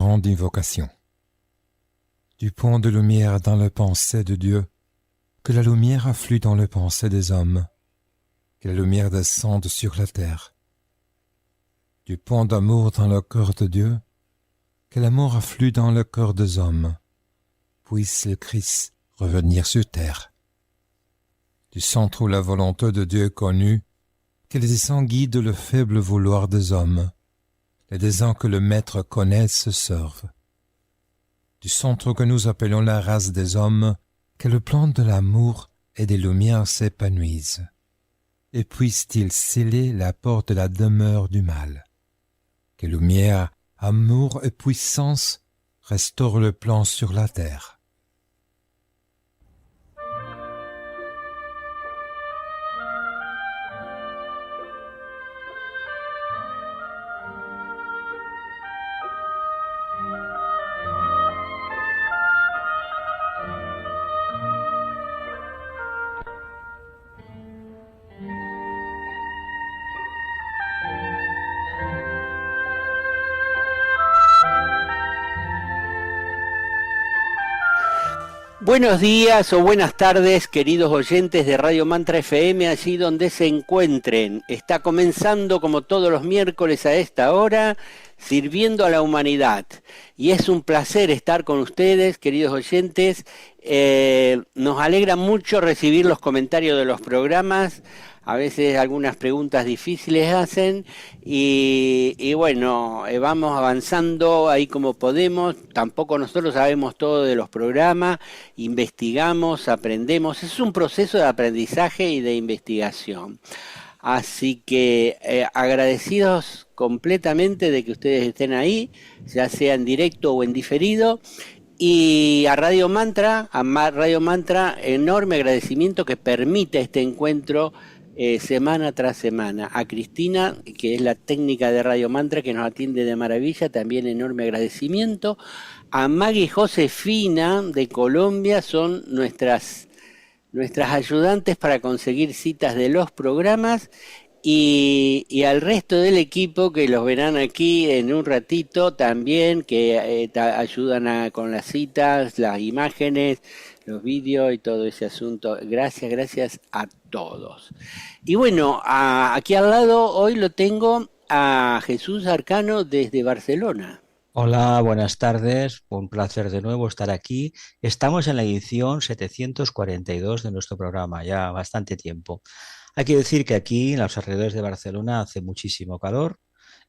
grande invocation. Du point de lumière dans la pensée de Dieu, que la lumière afflue dans la pensée des hommes, que la lumière descende sur la terre. Du point d'amour dans le cœur de Dieu, que l'amour afflue dans le cœur des hommes, puisse le Christ revenir sur terre. Du centre où la volonté de Dieu est connue, que les desseins guident le faible vouloir des hommes, les desseins que le Maître connaît se servent. Du centre que nous appelons la race des hommes, que le plan de l'amour et des lumières s'épanouisse, et puisse-t-il sceller la porte de la demeure du mal. Que lumière, amour et puissance restaurent le plan sur la terre. Buenos días o buenas tardes, queridos oyentes de Radio Mantra FM, allí donde se encuentren. Está comenzando, como todos los miércoles a esta hora, Sirviendo a la Humanidad. Y es un placer estar con ustedes, queridos oyentes. Nos alegra mucho recibir los comentarios de los programas. A veces algunas preguntas difíciles hacen y bueno, vamos avanzando ahí como podemos. Tampoco nosotros sabemos todo de los programas, investigamos, aprendemos. Es un proceso de aprendizaje y de investigación. Así que agradecidos completamente de que ustedes estén ahí, ya sea en directo o en diferido. Y a Radio Mantra, enorme agradecimiento que permite este encuentro semana tras semana. A Cristina, que es la técnica de Radio Mantra, que nos atiende de maravilla, también enorme agradecimiento. A Maggie y Josefina de Colombia, son nuestras ayudantes para conseguir citas de los programas. Y al resto del equipo, que los verán aquí en un ratito también, que ayudan con las citas, las imágenes, los vídeos y todo ese asunto. Gracias a todos. Y bueno, aquí al lado hoy lo tengo a Jesús Arcano desde Barcelona. Hola, buenas tardes. Un placer de nuevo estar aquí. Estamos en la edición 742 de nuestro programa, ya bastante tiempo. Hay que decir que aquí, en los alrededores de Barcelona, hace muchísimo calor.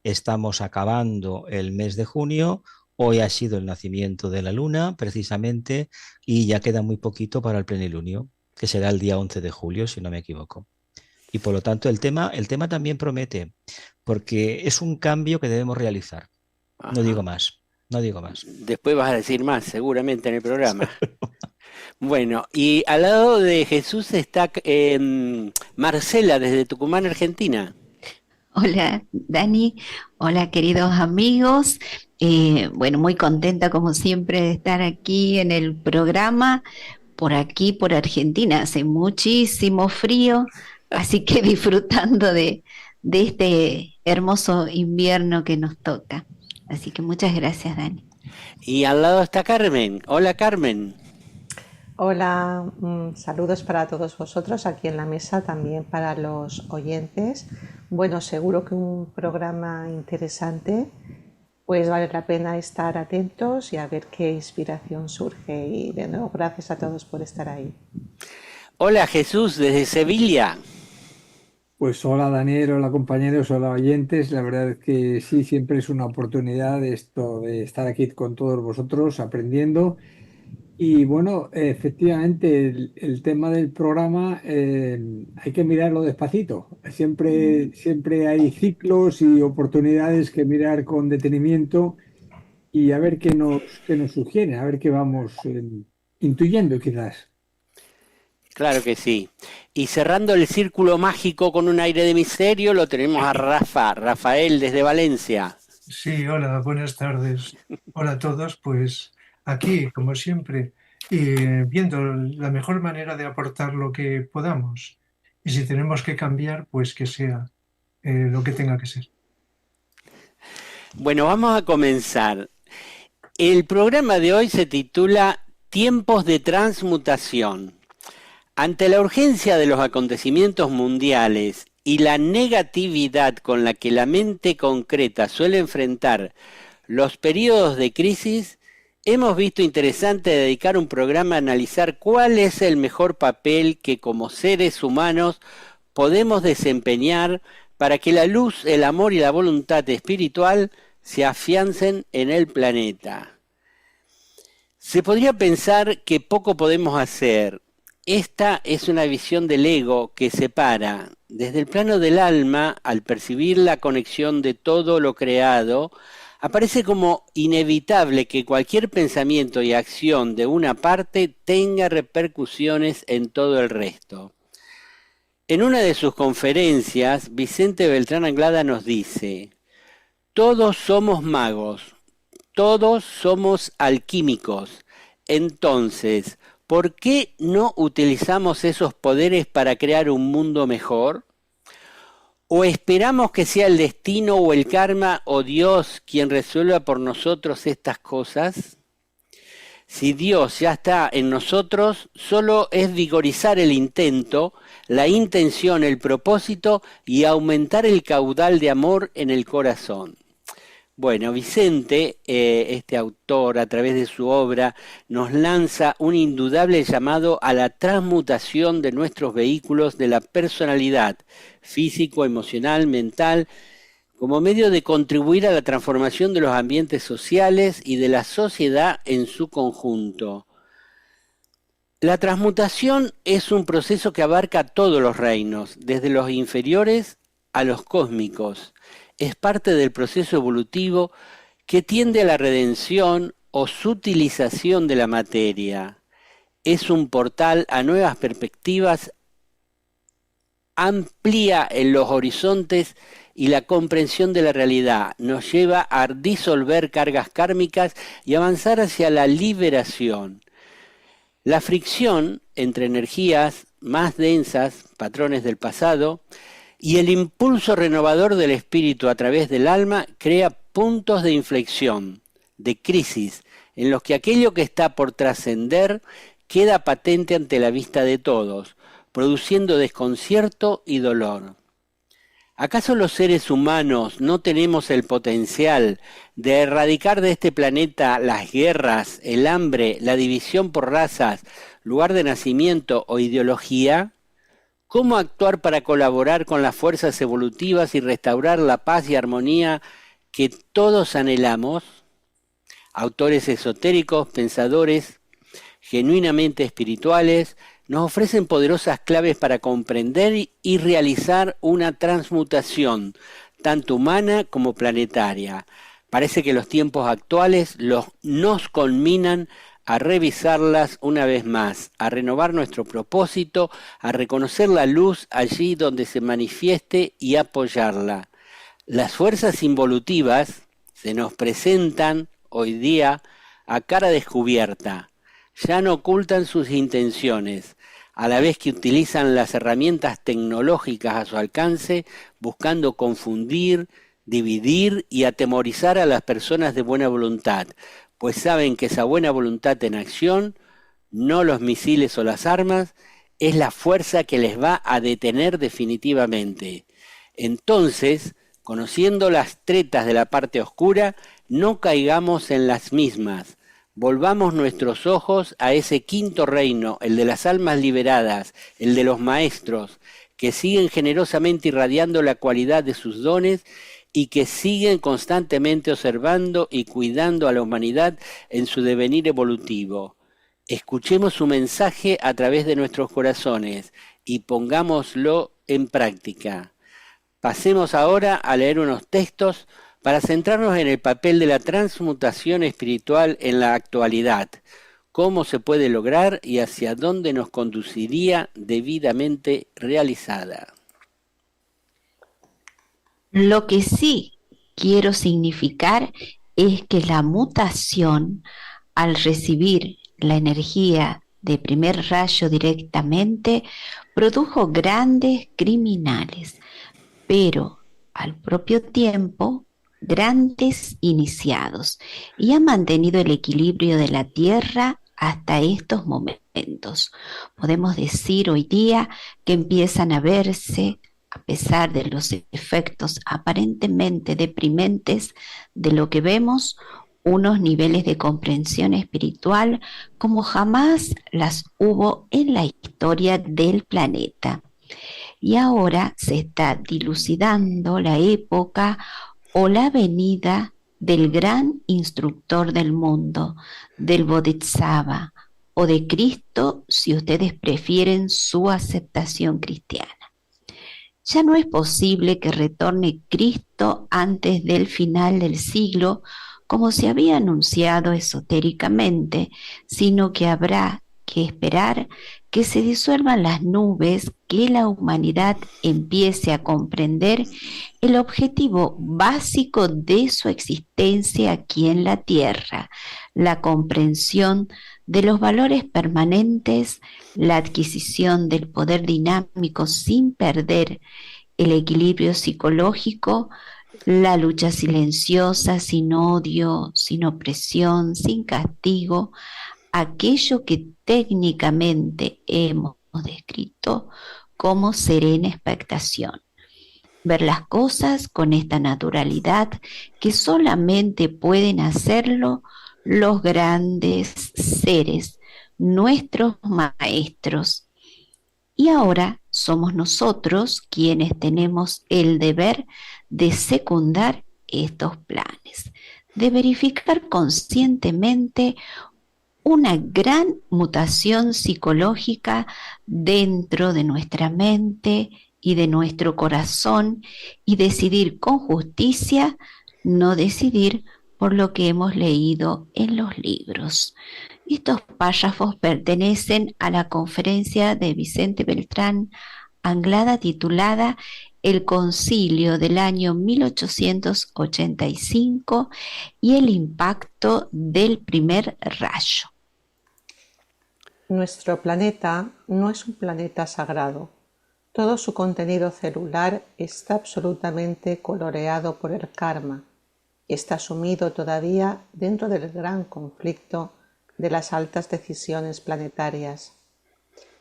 Estamos acabando el mes de junio. Hoy ha sido el nacimiento de la luna, precisamente, y ya queda muy poquito para el plenilunio, que será el día 11 de julio, si no me equivoco. Y por lo tanto, el tema también promete, porque es un cambio que debemos realizar. Ajá. No digo más. Después vas a decir más, seguramente, en el programa. Bueno, y al lado de Jesús está Marcela, desde Tucumán, Argentina. Hola, Dani. Hola, queridos amigos. Bueno, muy contenta, como siempre, de estar aquí en el programa. Por aquí, por Argentina, hace muchísimo frío, así que disfrutando de este hermoso invierno que nos toca. Así que muchas gracias, Dani. Y al lado está Carmen. Hola, Carmen. Hola, saludos para todos vosotros aquí en la mesa, también para los oyentes. Bueno, seguro que un programa interesante, pues vale la pena estar atentos y a ver qué inspiración surge. Y de nuevo, gracias a todos por estar ahí. Hola, Jesús, desde Sevilla. Pues hola Daniel, hola compañeros, hola oyentes. La verdad es que sí, siempre es una oportunidad esto de estar aquí con todos vosotros aprendiendo. Y bueno, efectivamente el tema del programa hay que mirarlo despacito. Siempre hay ciclos y oportunidades que mirar con detenimiento y a ver qué nos sugiere, a ver qué vamos intuyendo quizás. Claro que sí. Y cerrando el círculo mágico con un aire de misterio, lo tenemos a Rafael desde Valencia. Sí, hola, buenas tardes. Hola a todos, pues aquí, como siempre, viendo la mejor manera de aportar lo que podamos. Y si tenemos que cambiar, pues que sea lo que tenga que ser. Bueno, vamos a comenzar. El programa de hoy se titula Tiempos de transmutación. Ante la urgencia de los acontecimientos mundiales y la negatividad con la que la mente concreta suele enfrentar los periodos de crisis, hemos visto interesante dedicar un programa a analizar cuál es el mejor papel que como seres humanos podemos desempeñar para que la luz, el amor y la voluntad espiritual se afiancen en el planeta. Se podría pensar que poco podemos hacer. Esta es una visión del ego que separa desde el plano del alma, al percibir la conexión de todo lo creado, aparece como inevitable que cualquier pensamiento y acción de una parte tenga repercusiones en todo el resto. En una de sus conferencias, Vicente Beltrán Anglada nos dice: todos somos magos, todos somos alquímicos. Entonces, ¿por qué no utilizamos esos poderes para crear un mundo mejor? ¿O esperamos que sea el destino o el karma o Dios quien resuelva por nosotros estas cosas? Si Dios ya está en nosotros, solo es vigorizar el intento, la intención, el propósito y aumentar el caudal de amor en el corazón. Bueno, Vicente, este autor, a través de su obra, nos lanza un indudable llamado a la transmutación de nuestros vehículos de la personalidad, físico, emocional, mental, como medio de contribuir a la transformación de los ambientes sociales y de la sociedad en su conjunto. La transmutación es un proceso que abarca todos los reinos, desde los inferiores a los cósmicos. Es parte del proceso evolutivo que tiende a la redención o sutilización de la materia. Es un portal a nuevas perspectivas, amplía en los horizontes y la comprensión de la realidad. Nos lleva a disolver cargas kármicas y avanzar hacia la liberación. La fricción entre energías más densas, patrones del pasado, y el impulso renovador del espíritu a través del alma crea puntos de inflexión, de crisis, en los que aquello que está por trascender queda patente ante la vista de todos, produciendo desconcierto y dolor. ¿Acaso los seres humanos no tenemos el potencial de erradicar de este planeta las guerras, el hambre, la división por razas, lugar de nacimiento o ideología? ¿Cómo actuar para colaborar con las fuerzas evolutivas y restaurar la paz y armonía que todos anhelamos? Autores esotéricos, pensadores genuinamente espirituales, nos ofrecen poderosas claves para comprender y realizar una transmutación, tanto humana como planetaria. Parece que los tiempos actuales nos conminan a revisarlas una vez más, a renovar nuestro propósito, a reconocer la luz allí donde se manifieste y apoyarla. Las fuerzas involutivas se nos presentan hoy día a cara descubierta, ya no ocultan sus intenciones, a la vez que utilizan las herramientas tecnológicas a su alcance, buscando confundir, dividir y atemorizar a las personas de buena voluntad, pues saben que esa buena voluntad en acción, no los misiles o las armas, es la fuerza que les va a detener definitivamente. Entonces, conociendo las tretas de la parte oscura, no caigamos en las mismas. Volvamos nuestros ojos a ese quinto reino, el de las almas liberadas, el de los maestros, que siguen generosamente irradiando la cualidad de sus dones y que siguen constantemente observando y cuidando a la humanidad en su devenir evolutivo. Escuchemos su mensaje a través de nuestros corazones y pongámoslo en práctica. Pasemos ahora a leer unos textos para centrarnos en el papel de la transmutación espiritual en la actualidad, cómo se puede lograr y hacia dónde nos conduciría debidamente realizada. Lo que sí quiero significar es que la mutación, al recibir la energía de primer rayo directamente, produjo grandes criminales, pero al propio tiempo grandes iniciados y han mantenido el equilibrio de la Tierra hasta estos momentos. Podemos decir hoy día que empiezan a verse, a pesar de los efectos aparentemente deprimentes de lo que vemos, unos niveles de comprensión espiritual como jamás las hubo en la historia del planeta. Y ahora se está dilucidando la época o la venida del gran instructor del mundo, del Bodhisattva o de Cristo, si ustedes prefieren su aceptación cristiana. Ya no es posible que retorne Cristo antes del final del siglo, como se había anunciado esotéricamente, sino que habrá que esperar que se disuelvan las nubes, que la humanidad empiece a comprender el objetivo básico de su existencia aquí en la Tierra, la comprensión de los valores permanentes, la adquisición del poder dinámico sin perder el equilibrio psicológico, la lucha silenciosa, sin odio, sin opresión, sin castigo, aquello que técnicamente hemos descrito como serena expectación. Ver las cosas con esta naturalidad que solamente pueden hacerlo los grandes seres, nuestros maestros. Y ahora somos nosotros quienes tenemos el deber de secundar estos planes, de verificar conscientemente una gran mutación psicológica dentro de nuestra mente y de nuestro corazón y decidir con justicia, no decidir por lo que hemos leído en los libros. Estos párrafos pertenecen a la conferencia de Vicente Beltrán Anglada titulada El Concilio del año 1885 y el impacto del primer rayo. Nuestro planeta no es un planeta sagrado. Todo su contenido celular está absolutamente coloreado por el karma y está sumido todavía dentro del gran conflicto de las altas decisiones planetarias.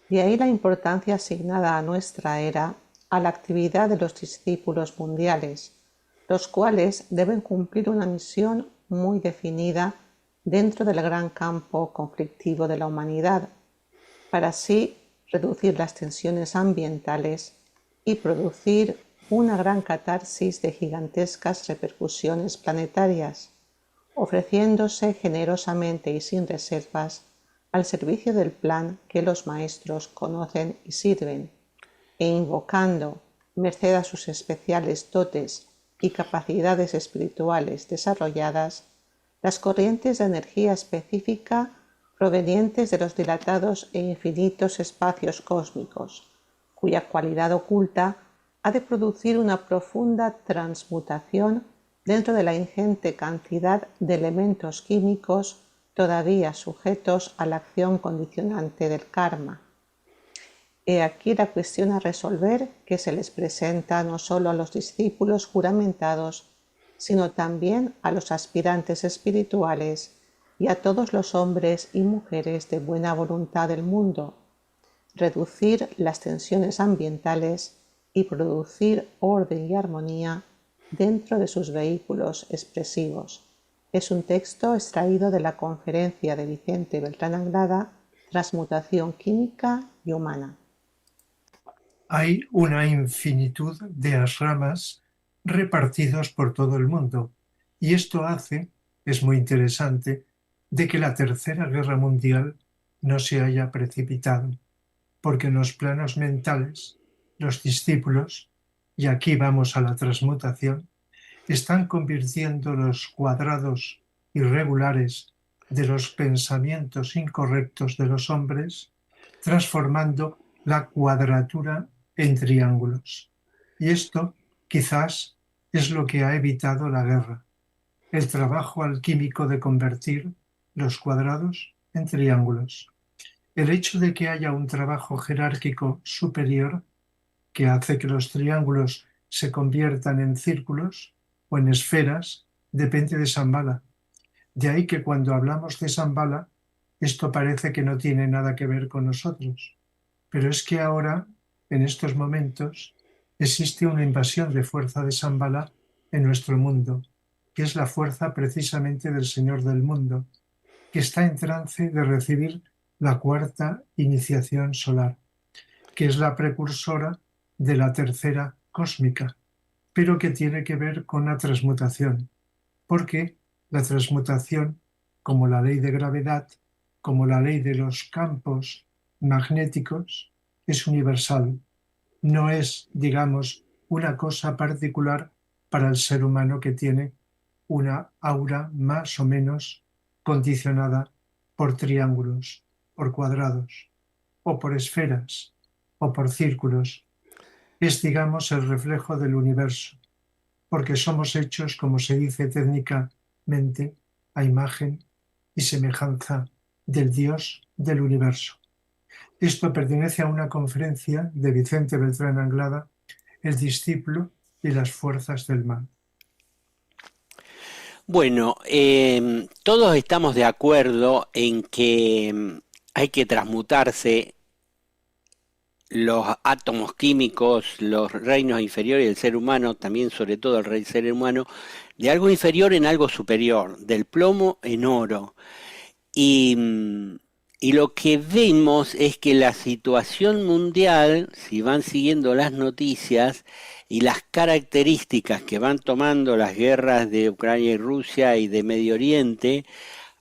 De ahí la importancia asignada a nuestra era a la actividad de los discípulos mundiales, los cuales deben cumplir una misión muy definida dentro del gran campo conflictivo de la humanidad, para así reducir las tensiones ambientales y producir una gran catarsis de gigantescas repercusiones planetarias, ofreciéndose generosamente y sin reservas al servicio del plan que los maestros conocen y sirven, e invocando, merced a sus especiales dotes y capacidades espirituales desarrolladas, las corrientes de energía específica provenientes de los dilatados e infinitos espacios cósmicos, cuya cualidad oculta ha de producir una profunda transmutación dentro de la ingente cantidad de elementos químicos todavía sujetos a la acción condicionante del karma. He aquí la cuestión a resolver que se les presenta no solo a los discípulos juramentados, sino también a los aspirantes espirituales y a todos los hombres y mujeres de buena voluntad del mundo: reducir las tensiones ambientales y producir orden y armonía dentro de sus vehículos expresivos. Es un texto extraído de la conferencia de Vicente Beltrán Anglada, Transmutación química y humana. Hay una infinitud de ashramas repartidos por todo el mundo, y esto hace, es muy interesante, de que la Tercera Guerra Mundial no se haya precipitado, porque en los planos mentales, los discípulos, y aquí vamos a la transmutación, están convirtiendo los cuadrados irregulares de los pensamientos incorrectos de los hombres, transformando la cuadratura en triángulos. Y esto quizás es lo que ha evitado la guerra, el trabajo alquímico de convertir los cuadrados en triángulos. El hecho de que haya un trabajo jerárquico superior que hace que los triángulos se conviertan en círculos o en esferas, depende de Shambhala. De ahí que cuando hablamos de Shambhala, esto parece que no tiene nada que ver con nosotros. Pero es que ahora, en estos momentos, existe una invasión de fuerza de Shambhala en nuestro mundo, que es la fuerza precisamente del Señor del mundo, que está en trance de recibir la cuarta iniciación solar, que es la precursora de la tercera cósmica, pero que tiene que ver con la transmutación, porque la transmutación, como la ley de gravedad, como la ley de los campos magnéticos, es universal. No es, digamos, una cosa particular para el ser humano que tiene una aura más o menos condicionada por triángulos, por cuadrados, o por esferas, o por círculos. Es, digamos, el reflejo del universo, porque somos hechos, como se dice técnicamente, a imagen y semejanza del Dios del universo. Esto pertenece a una conferencia de Vicente Beltrán Anglada, el discípulo y las fuerzas del mal. Bueno, todos estamos de acuerdo en que hay que transmutarse los átomos químicos, los reinos inferiores del ser humano, también sobre todo el ser humano, de algo inferior en algo superior, del plomo en oro. Y lo que vemos es que la situación mundial, si van siguiendo las noticias y las características que van tomando las guerras de Ucrania y Rusia y de Medio Oriente,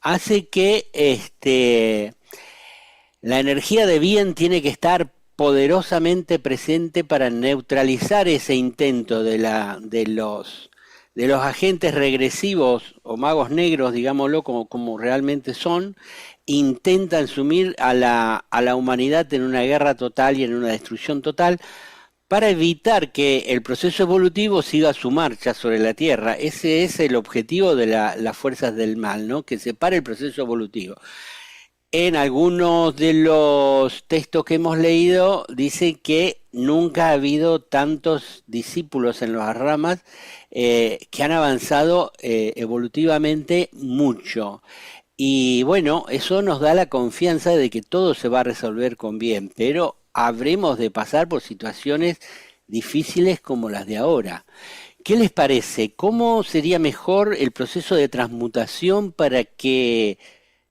hace que la energía de bien tiene que estar poderosamente presente para neutralizar ese intento de los agentes regresivos o magos negros, digámoslo como realmente son, intentan sumir a la humanidad en una guerra total y en una destrucción total para evitar que el proceso evolutivo siga su marcha sobre la Tierra. Ese es el objetivo de las fuerzas del mal, ¿no? Que se pare el proceso evolutivo. En algunos de los textos que hemos leído dice que nunca ha habido tantos discípulos en las ramas que han avanzado evolutivamente mucho. Y bueno, eso nos da la confianza de que todo se va a resolver con bien, pero habremos de pasar por situaciones difíciles como las de ahora. ¿Qué les parece? ¿Cómo sería mejor el proceso de transmutación para que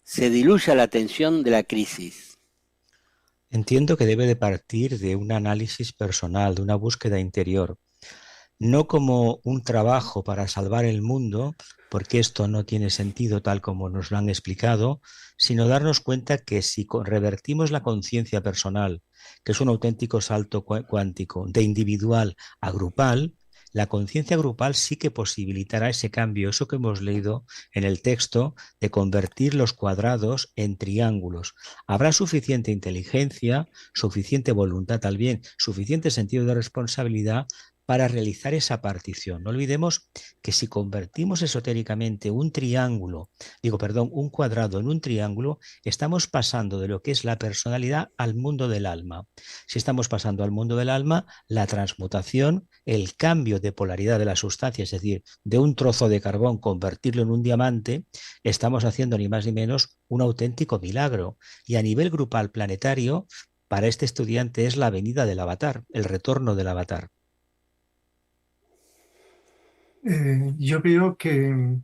se diluya la tensión de la crisis? Entiendo que debe de partir de un análisis personal, de una búsqueda interior, no como un trabajo para salvar el mundo, porque esto no tiene sentido tal como nos lo han explicado, sino darnos cuenta que si revertimos la conciencia personal, que es un auténtico salto cuántico, de individual a grupal, la conciencia grupal sí que posibilitará ese cambio, eso que hemos leído en el texto, de convertir los cuadrados en triángulos. Habrá suficiente inteligencia, suficiente voluntad también, suficiente sentido de responsabilidad para realizar esa partición. No olvidemos que si convertimos esotéricamente un cuadrado en un triángulo, estamos pasando de lo que es la personalidad al mundo del alma. Si estamos pasando al mundo del alma, la transmutación, el cambio de polaridad de la sustancia, es decir, de un trozo de carbón convertirlo en un diamante, estamos haciendo ni más ni menos un auténtico milagro. Y a nivel grupal planetario, para este estudiante es la venida del avatar, el retorno del avatar. Yo veo que,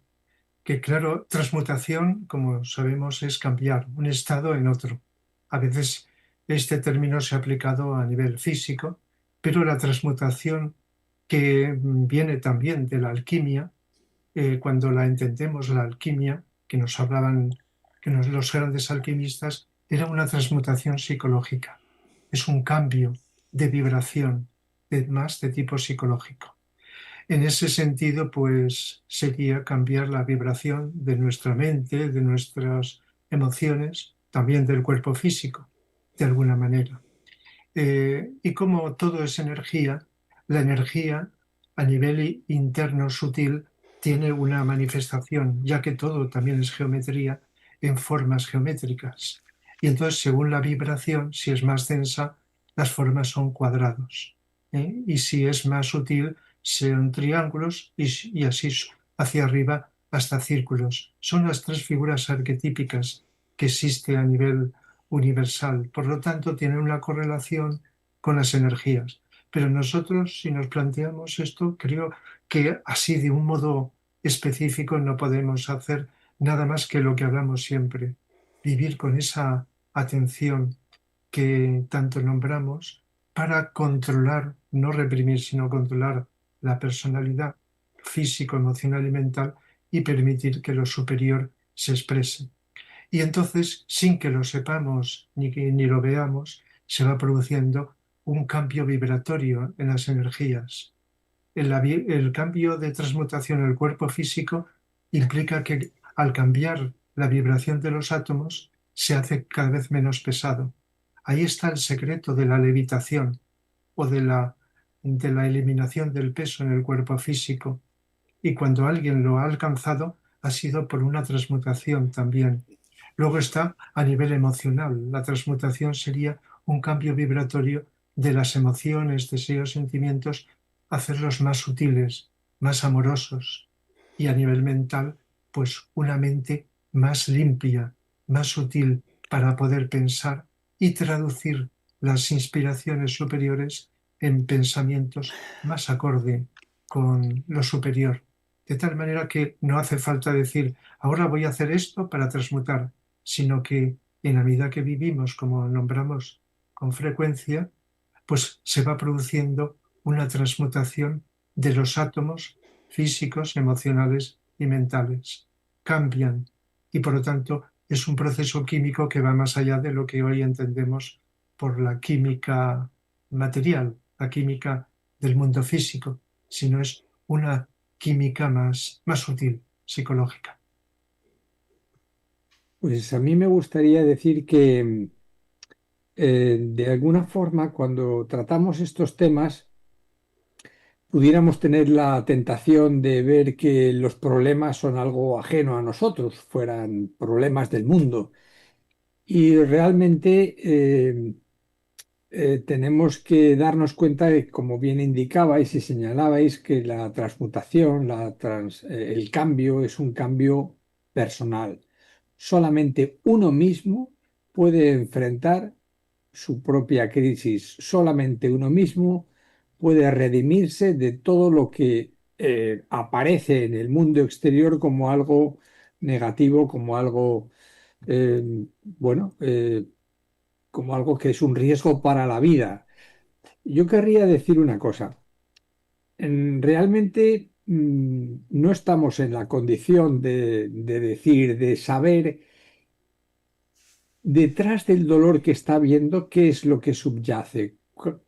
claro, transmutación, como sabemos, es cambiar un estado en otro. A veces este término se ha aplicado a nivel físico, pero la transmutación que viene también de la alquimia, cuando la entendemos, la alquimia, que nos hablaban los grandes alquimistas, era una transmutación psicológica. Es un cambio de vibración, más de tipo psicológico. En ese sentido, pues sería cambiar la vibración de nuestra mente, de nuestras emociones, también del cuerpo físico, de alguna manera. Y como todo es energía, la energía a nivel interno sutil tiene una manifestación, ya que todo también es geometría, en formas geométricas. Y entonces, según la vibración, si es más densa, las formas son cuadrados. Y si es más sutil, sean triángulos y así hacia arriba hasta círculos. Son las tres figuras arquetípicas que existe a nivel universal. Por lo tanto, tienen una correlación con las energías. Pero nosotros, si nos planteamos esto, creo que así de un modo específico no podemos hacer nada más que lo que hablamos siempre, vivir con esa atención que tanto nombramos para controlar, no reprimir, sino controlar la personalidad físico, emocional y mental y permitir que lo superior se exprese. Y entonces, sin que lo sepamos ni lo veamos, se va produciendo un cambio vibratorio en las energías. El cambio de transmutación en el cuerpo físico implica que al cambiar la vibración de los átomos se hace cada vez menos pesado. Ahí está el secreto de la levitación o de la eliminación del peso en el cuerpo físico. Y cuando alguien lo ha alcanzado, ha sido por una transmutación también. Luego está a nivel emocional. La transmutación sería un cambio vibratorio de las emociones, deseos, sentimientos, hacerlos más sutiles, más amorosos. Y a nivel mental, pues una mente más limpia, más sutil para poder pensar y traducir las inspiraciones superiores en pensamientos más acorde con lo superior. De tal manera que no hace falta decir, ahora voy a hacer esto para transmutar, sino que en la medida que vivimos, como nombramos con frecuencia, pues se va produciendo una transmutación de los átomos físicos, emocionales y mentales. Cambian y por lo tanto es un proceso químico que va más allá de lo que hoy entendemos por la química material, la química del mundo físico, sino es una química más sutil, psicológica. Pues a mí me gustaría decir que de alguna forma cuando tratamos estos temas pudiéramos tener la tentación de ver que los problemas son algo ajeno a nosotros, fueran problemas del mundo. Y realmente tenemos que darnos cuenta de, como bien indicabais y señalabais, que la transmutación, el cambio es un cambio personal. Solamente uno mismo puede enfrentar su propia crisis. Solamente uno mismo puede redimirse de todo lo que aparece en el mundo exterior como algo negativo, como algo, eh, bueno, como algo que es un riesgo para la vida. Yo querría decir una cosa. Realmente no estamos en la condición de decir, de saber detrás del dolor que está viendo qué es lo que subyace,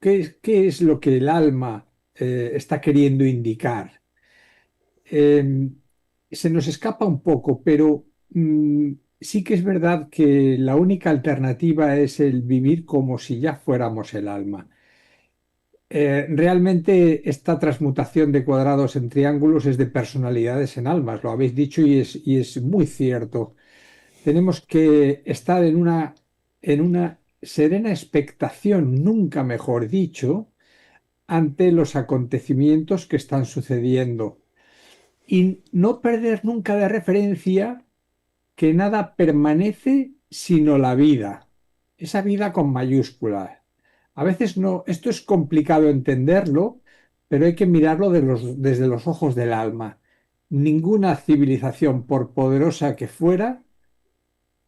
qué es lo que el alma está queriendo indicar. Se nos escapa un poco, pero sí que es verdad que la única alternativa es el vivir como si ya fuéramos el alma. Realmente esta transmutación de cuadrados en triángulos es de personalidades en almas, lo habéis dicho y es muy cierto. Tenemos que estar en una serena expectación, nunca mejor dicho, ante los acontecimientos que están sucediendo y no perder nunca de referencia que nada permanece sino la vida, esa vida con mayúscula. A veces no, esto es complicado entenderlo, pero hay que mirarlo desde los ojos del alma. Ninguna civilización, por poderosa que fuera,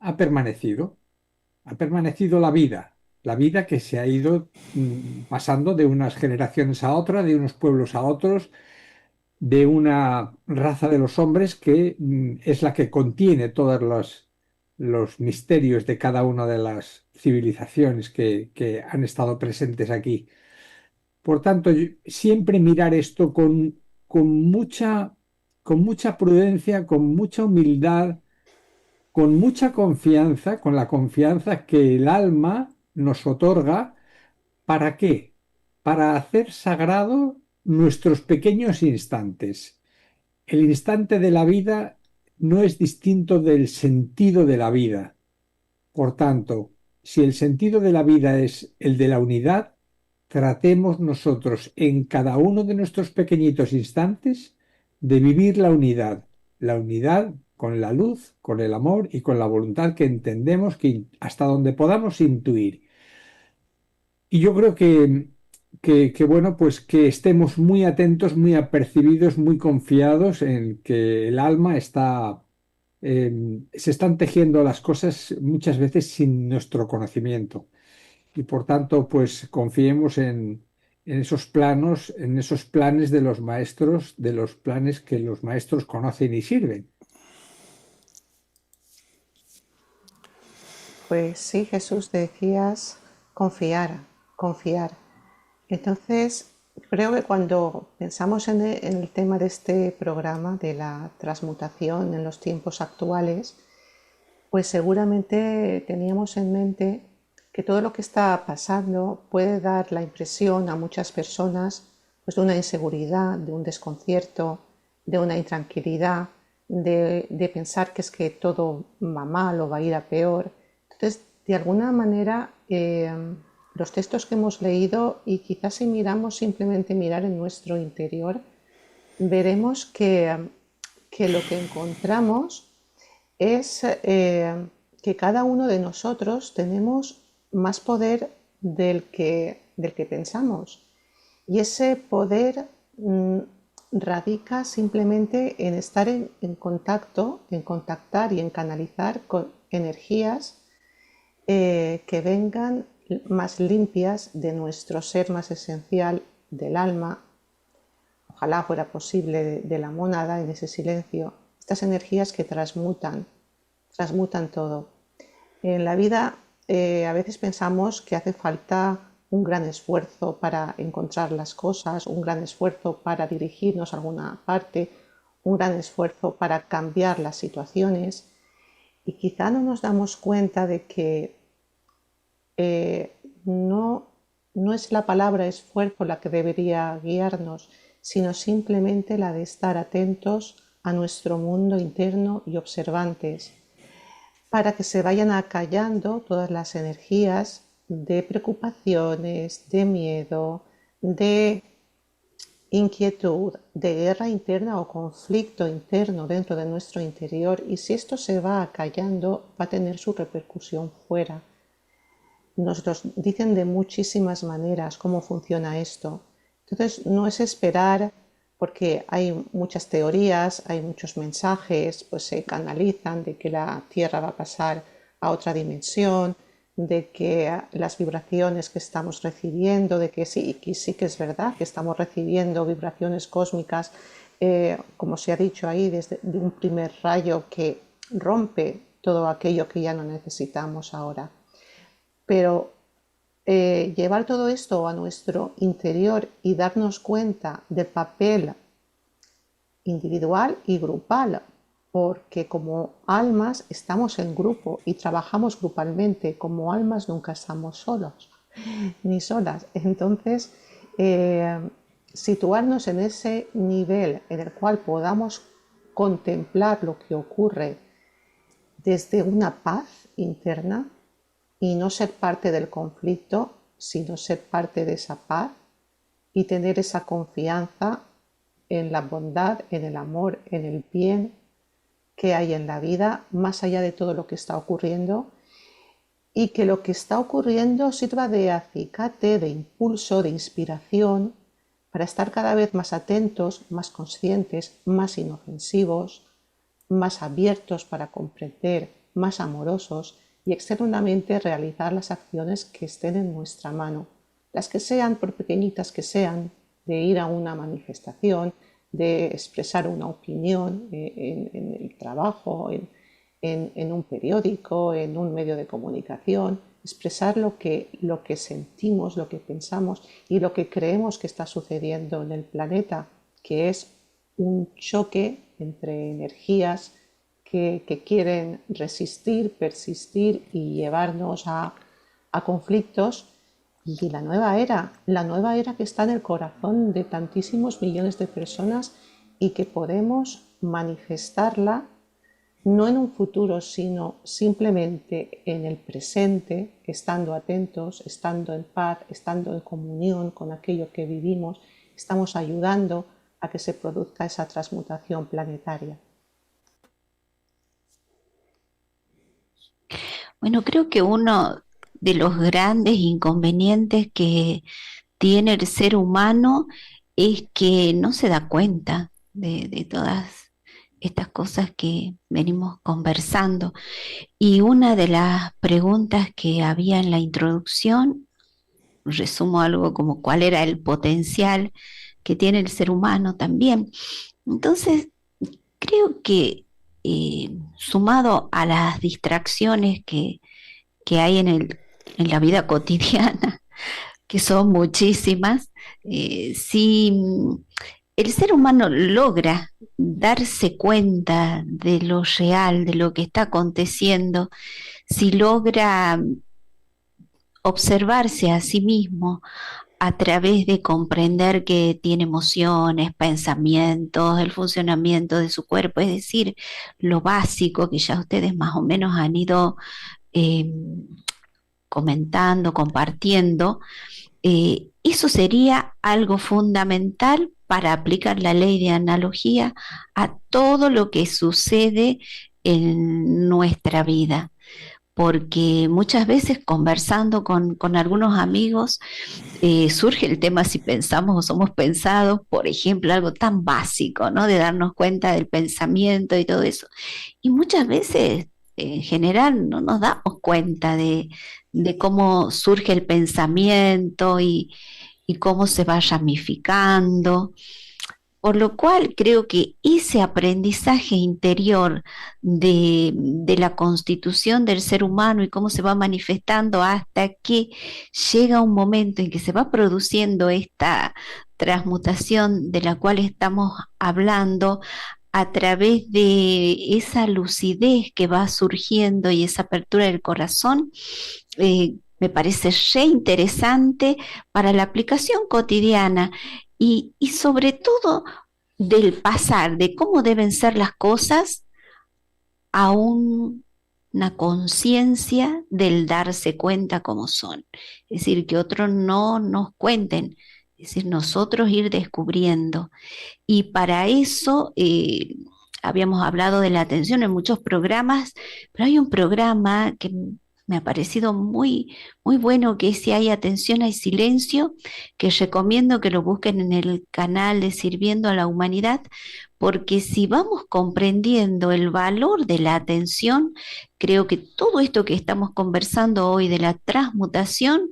ha permanecido la vida que se ha ido pasando de unas generaciones a otras, de unos pueblos a otros, de una raza de los hombres que es la que contiene todos los misterios de cada una de las civilizaciones que han estado presentes aquí. Por tanto, siempre mirar esto con mucha prudencia, con mucha humildad, con mucha confianza, con la confianza que el alma nos otorga. ¿Para qué? Para hacer sagrado nuestros pequeños instantes. El instante de la vida no es distinto del sentido de la vida. Por tanto, si el sentido de la vida es el de la unidad, tratemos nosotros en cada uno de nuestros pequeñitos instantes de vivir la unidad con la luz, con el amor y con la voluntad que entendemos que hasta donde podamos intuir. Y yo creo que bueno, pues que estemos muy atentos, muy apercibidos, muy confiados en que el alma está, se están tejiendo las cosas muchas veces sin nuestro conocimiento. Y por tanto, pues confiemos en esos planos, en esos planes de los maestros, de los planes que los maestros conocen y sirven. Pues sí, Jesús, decías confiar, confiar. Entonces, creo que cuando pensamos en el tema de este programa, de la transmutación en los tiempos actuales, pues seguramente teníamos en mente que todo lo que está pasando puede dar la impresión a muchas personas pues, de una inseguridad, de un desconcierto, de una intranquilidad, de pensar que es que todo va mal o va a ir a peor. Entonces, de alguna manera, los textos que hemos leído, y quizás si miramos simplemente mirar en nuestro interior, veremos que lo que encontramos es que cada uno de nosotros tenemos más poder del que pensamos. Y ese poder radica simplemente en estar en contacto, en contactar y en canalizar con energías que vengan más limpias de nuestro ser más esencial, del alma. Ojalá fuera posible de la mónada, en ese silencio. Estas energías que transmutan todo. En la vida a veces pensamos que hace falta un gran esfuerzo para encontrar las cosas, un gran esfuerzo para dirigirnos a alguna parte, un gran esfuerzo para cambiar las situaciones, y quizá no nos damos cuenta de que no es la palabra esfuerzo la que debería guiarnos, sino simplemente la de estar atentos a nuestro mundo interno y observantes, para que se vayan acallando todas las energías de preocupaciones, de miedo, de inquietud, de guerra interna o conflicto interno dentro de nuestro interior. Y si esto se va acallando, va a tener su repercusión fuera. Nos lo dicen de muchísimas maneras cómo funciona esto. Entonces no es esperar, porque hay muchas teorías, hay muchos mensajes, pues se canalizan de que la Tierra va a pasar a otra dimensión, de que las vibraciones que estamos recibiendo, de que sí que es verdad que estamos recibiendo vibraciones cósmicas, como se ha dicho ahí, desde un primer rayo que rompe todo aquello que ya no necesitamos ahora. Pero llevar todo esto a nuestro interior y darnos cuenta del papel individual y grupal, porque como almas estamos en grupo y trabajamos grupalmente, como almas nunca estamos solos ni solas. Entonces, situarnos en ese nivel en el cual podamos contemplar lo que ocurre desde una paz interna, y no ser parte del conflicto, sino ser parte de esa paz y tener esa confianza en la bondad, en el amor, en el bien que hay en la vida, más allá de todo lo que está ocurriendo, y que lo que está ocurriendo sirva de acicate, de impulso, de inspiración, para estar cada vez más atentos, más conscientes, más inofensivos, más abiertos para comprender, más amorosos, y externamente realizar las acciones que estén en nuestra mano, las que sean, por pequeñitas que sean, de ir a una manifestación, de expresar una opinión en el trabajo, en un periódico, en un medio de comunicación, expresar lo que sentimos, lo que pensamos y lo que creemos que está sucediendo en el planeta, que es un choque entre energías que quieren resistir, persistir y llevarnos a conflictos. Y la nueva era que está en el corazón de tantísimos millones de personas y que podemos manifestarla no en un futuro, sino simplemente en el presente, estando atentos, estando en paz, estando en comunión con aquello que vivimos, estamos ayudando a que se produzca esa transmutación planetaria. Bueno, creo que uno de los grandes inconvenientes que tiene el ser humano es que no se da cuenta de todas estas cosas que venimos conversando. Y una de las preguntas que había en la introducción, resumo algo como cuál era el potencial que tiene el ser humano también. Entonces, creo que sumado a las distracciones que hay en la vida cotidiana, que son muchísimas, si el ser humano logra darse cuenta de lo real, de lo que está aconteciendo, si logra observarse a sí mismo a través de comprender que tiene emociones, pensamientos, el funcionamiento de su cuerpo, es decir, lo básico que ya ustedes más o menos han ido comentando, compartiendo, eso sería algo fundamental para aplicar la ley de analogía a todo lo que sucede en nuestra vida. Porque muchas veces conversando con algunos amigos surge el tema si pensamos o somos pensados, por ejemplo, algo tan básico, ¿no? De darnos cuenta del pensamiento y todo eso. Y muchas veces, en general, no nos damos cuenta de cómo surge el pensamiento y cómo se va ramificando. Por lo cual creo que ese aprendizaje interior de la constitución del ser humano y cómo se va manifestando hasta que llega un momento en que se va produciendo esta transmutación de la cual estamos hablando a través de esa lucidez que va surgiendo y esa apertura del corazón, me parece re interesante para la aplicación cotidiana. Y sobre todo del pasar, de cómo deben ser las cosas a una conciencia del darse cuenta cómo son. Es decir, que otros no nos cuenten, es decir, nosotros ir descubriendo. Y para eso habíamos hablado de la atención en muchos programas, pero hay un programa que me ha parecido muy, muy bueno, que es Si hay atención, hay silencio, que recomiendo que lo busquen en el canal de Sirviendo a la Humanidad, porque si vamos comprendiendo el valor de la atención, creo que todo esto que estamos conversando hoy de la transmutación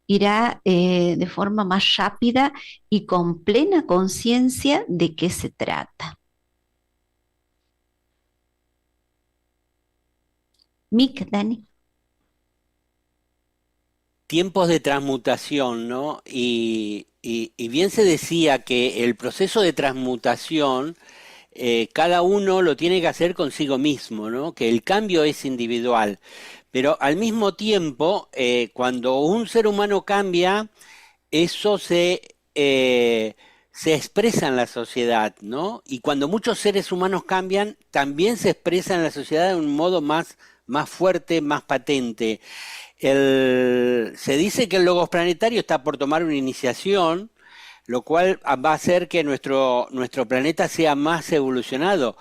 irá de forma más rápida y con plena conciencia de qué se trata. Mick, Dani. Tiempos de transmutación, ¿no? Y bien se decía que el proceso de transmutación cada uno lo tiene que hacer consigo mismo, ¿no? Que el cambio es individual. Pero al mismo tiempo, cuando un ser humano cambia, eso se expresa en la sociedad, ¿no? Y cuando muchos seres humanos cambian, también se expresa en la sociedad de un modo más fuerte, más patente. Se dice que el Logos Planetario está por tomar una iniciación, lo cual va a hacer que nuestro planeta sea más evolucionado.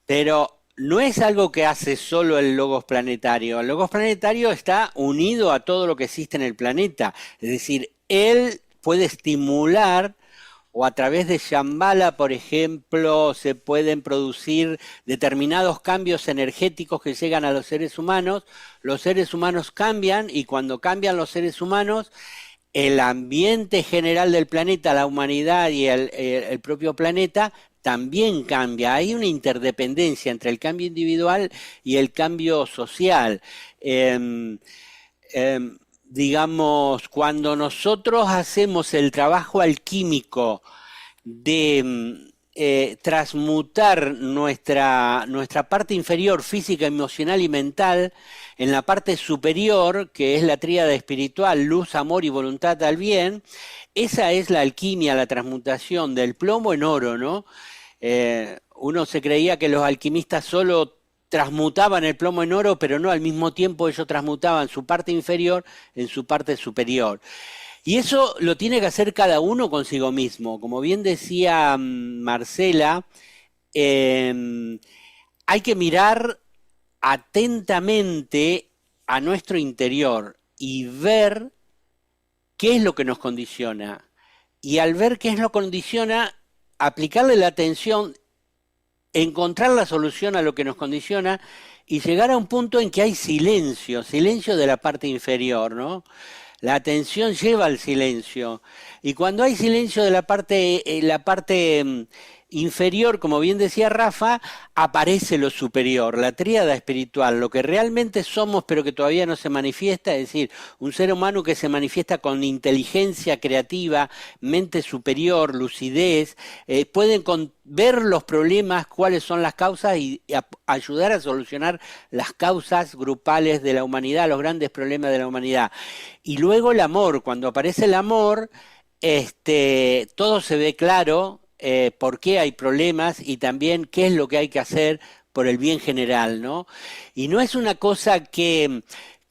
Pero no es algo que hace solo el Logos Planetario. El Logos Planetario está unido a todo lo que existe en el planeta. Es decir, él puede estimular, o a través de Shambhala, por ejemplo, se pueden producir determinados cambios energéticos que llegan a los seres humanos cambian, y cuando cambian los seres humanos, el ambiente general del planeta, la humanidad y el propio planeta también cambia. Hay una interdependencia entre el cambio individual y el cambio social. Digamos, cuando nosotros hacemos el trabajo alquímico de transmutar nuestra parte inferior, física, emocional y mental, en la parte superior, que es la tríada espiritual, luz, amor y voluntad al bien, esa es la alquimia, la transmutación del plomo en oro, ¿no? Uno se creía que los alquimistas solo transmutaban el plomo en oro, pero no al mismo tiempo ellos transmutaban su parte inferior en su parte superior. Y eso lo tiene que hacer cada uno consigo mismo. Como bien decía Marcela, hay que mirar atentamente a nuestro interior y ver qué es lo que nos condiciona. Y al ver qué es lo que condiciona, aplicarle la atención, encontrar la solución a lo que nos condiciona y llegar a un punto en que hay silencio, silencio de la parte inferior, ¿no? La atención lleva al silencio. Y cuando hay silencio de la parte inferior, como bien decía Rafa, aparece lo superior, la tríada espiritual, lo que realmente somos pero que todavía no se manifiesta, es decir, un ser humano que se manifiesta con inteligencia creativa, mente superior, lucidez, pueden ver los problemas, cuáles son las causas y ayudar a solucionar las causas grupales de la humanidad, los grandes problemas de la humanidad. Y luego el amor, cuando aparece el amor, todo se ve claro, por qué hay problemas y también qué es lo que hay que hacer por el bien general, ¿no? Y no es una cosa que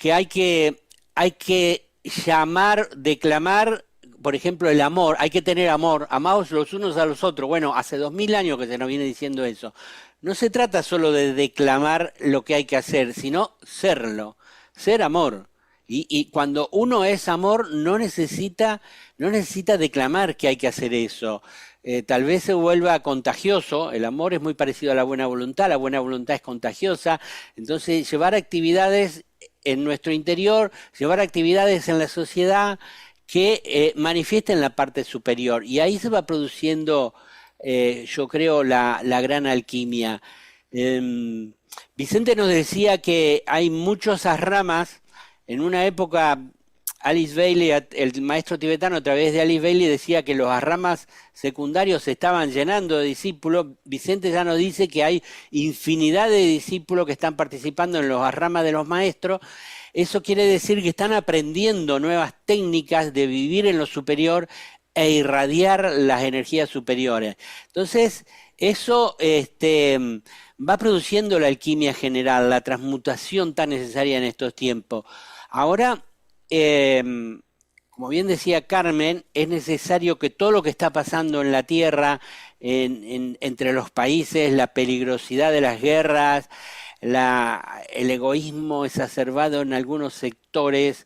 hay que llamar, declamar, por ejemplo, el amor, hay que tener amor, amaos los unos a los otros. Bueno, hace 2000 años que se nos viene diciendo eso. No se trata solo de declamar lo que hay que hacer, sino serlo, ser amor. Y cuando uno es amor, no necesita declamar que hay que hacer eso. Tal vez se vuelva contagioso, el amor es muy parecido a la buena voluntad es contagiosa, entonces llevar actividades en nuestro interior, llevar actividades en la sociedad que manifiesten la parte superior, y ahí se va produciendo, yo creo, la gran alquimia. Vicente nos decía que hay muchas ramas. En una época, Alice Bailey, el maestro tibetano, a través de Alice Bailey, decía que los ramas secundarios se estaban llenando de discípulos. Vicente ya nos dice que hay infinidad de discípulos que están participando en los ramas de los maestros. Eso quiere decir que están aprendiendo nuevas técnicas de vivir en lo superior e irradiar las energías superiores. Entonces, eso va produciendo la alquimia general, la transmutación tan necesaria en estos tiempos. Ahora, como bien decía Carmen, es necesario que todo lo que está pasando en la Tierra, entre los países, la peligrosidad de las guerras, el egoísmo exacerbado en algunos sectores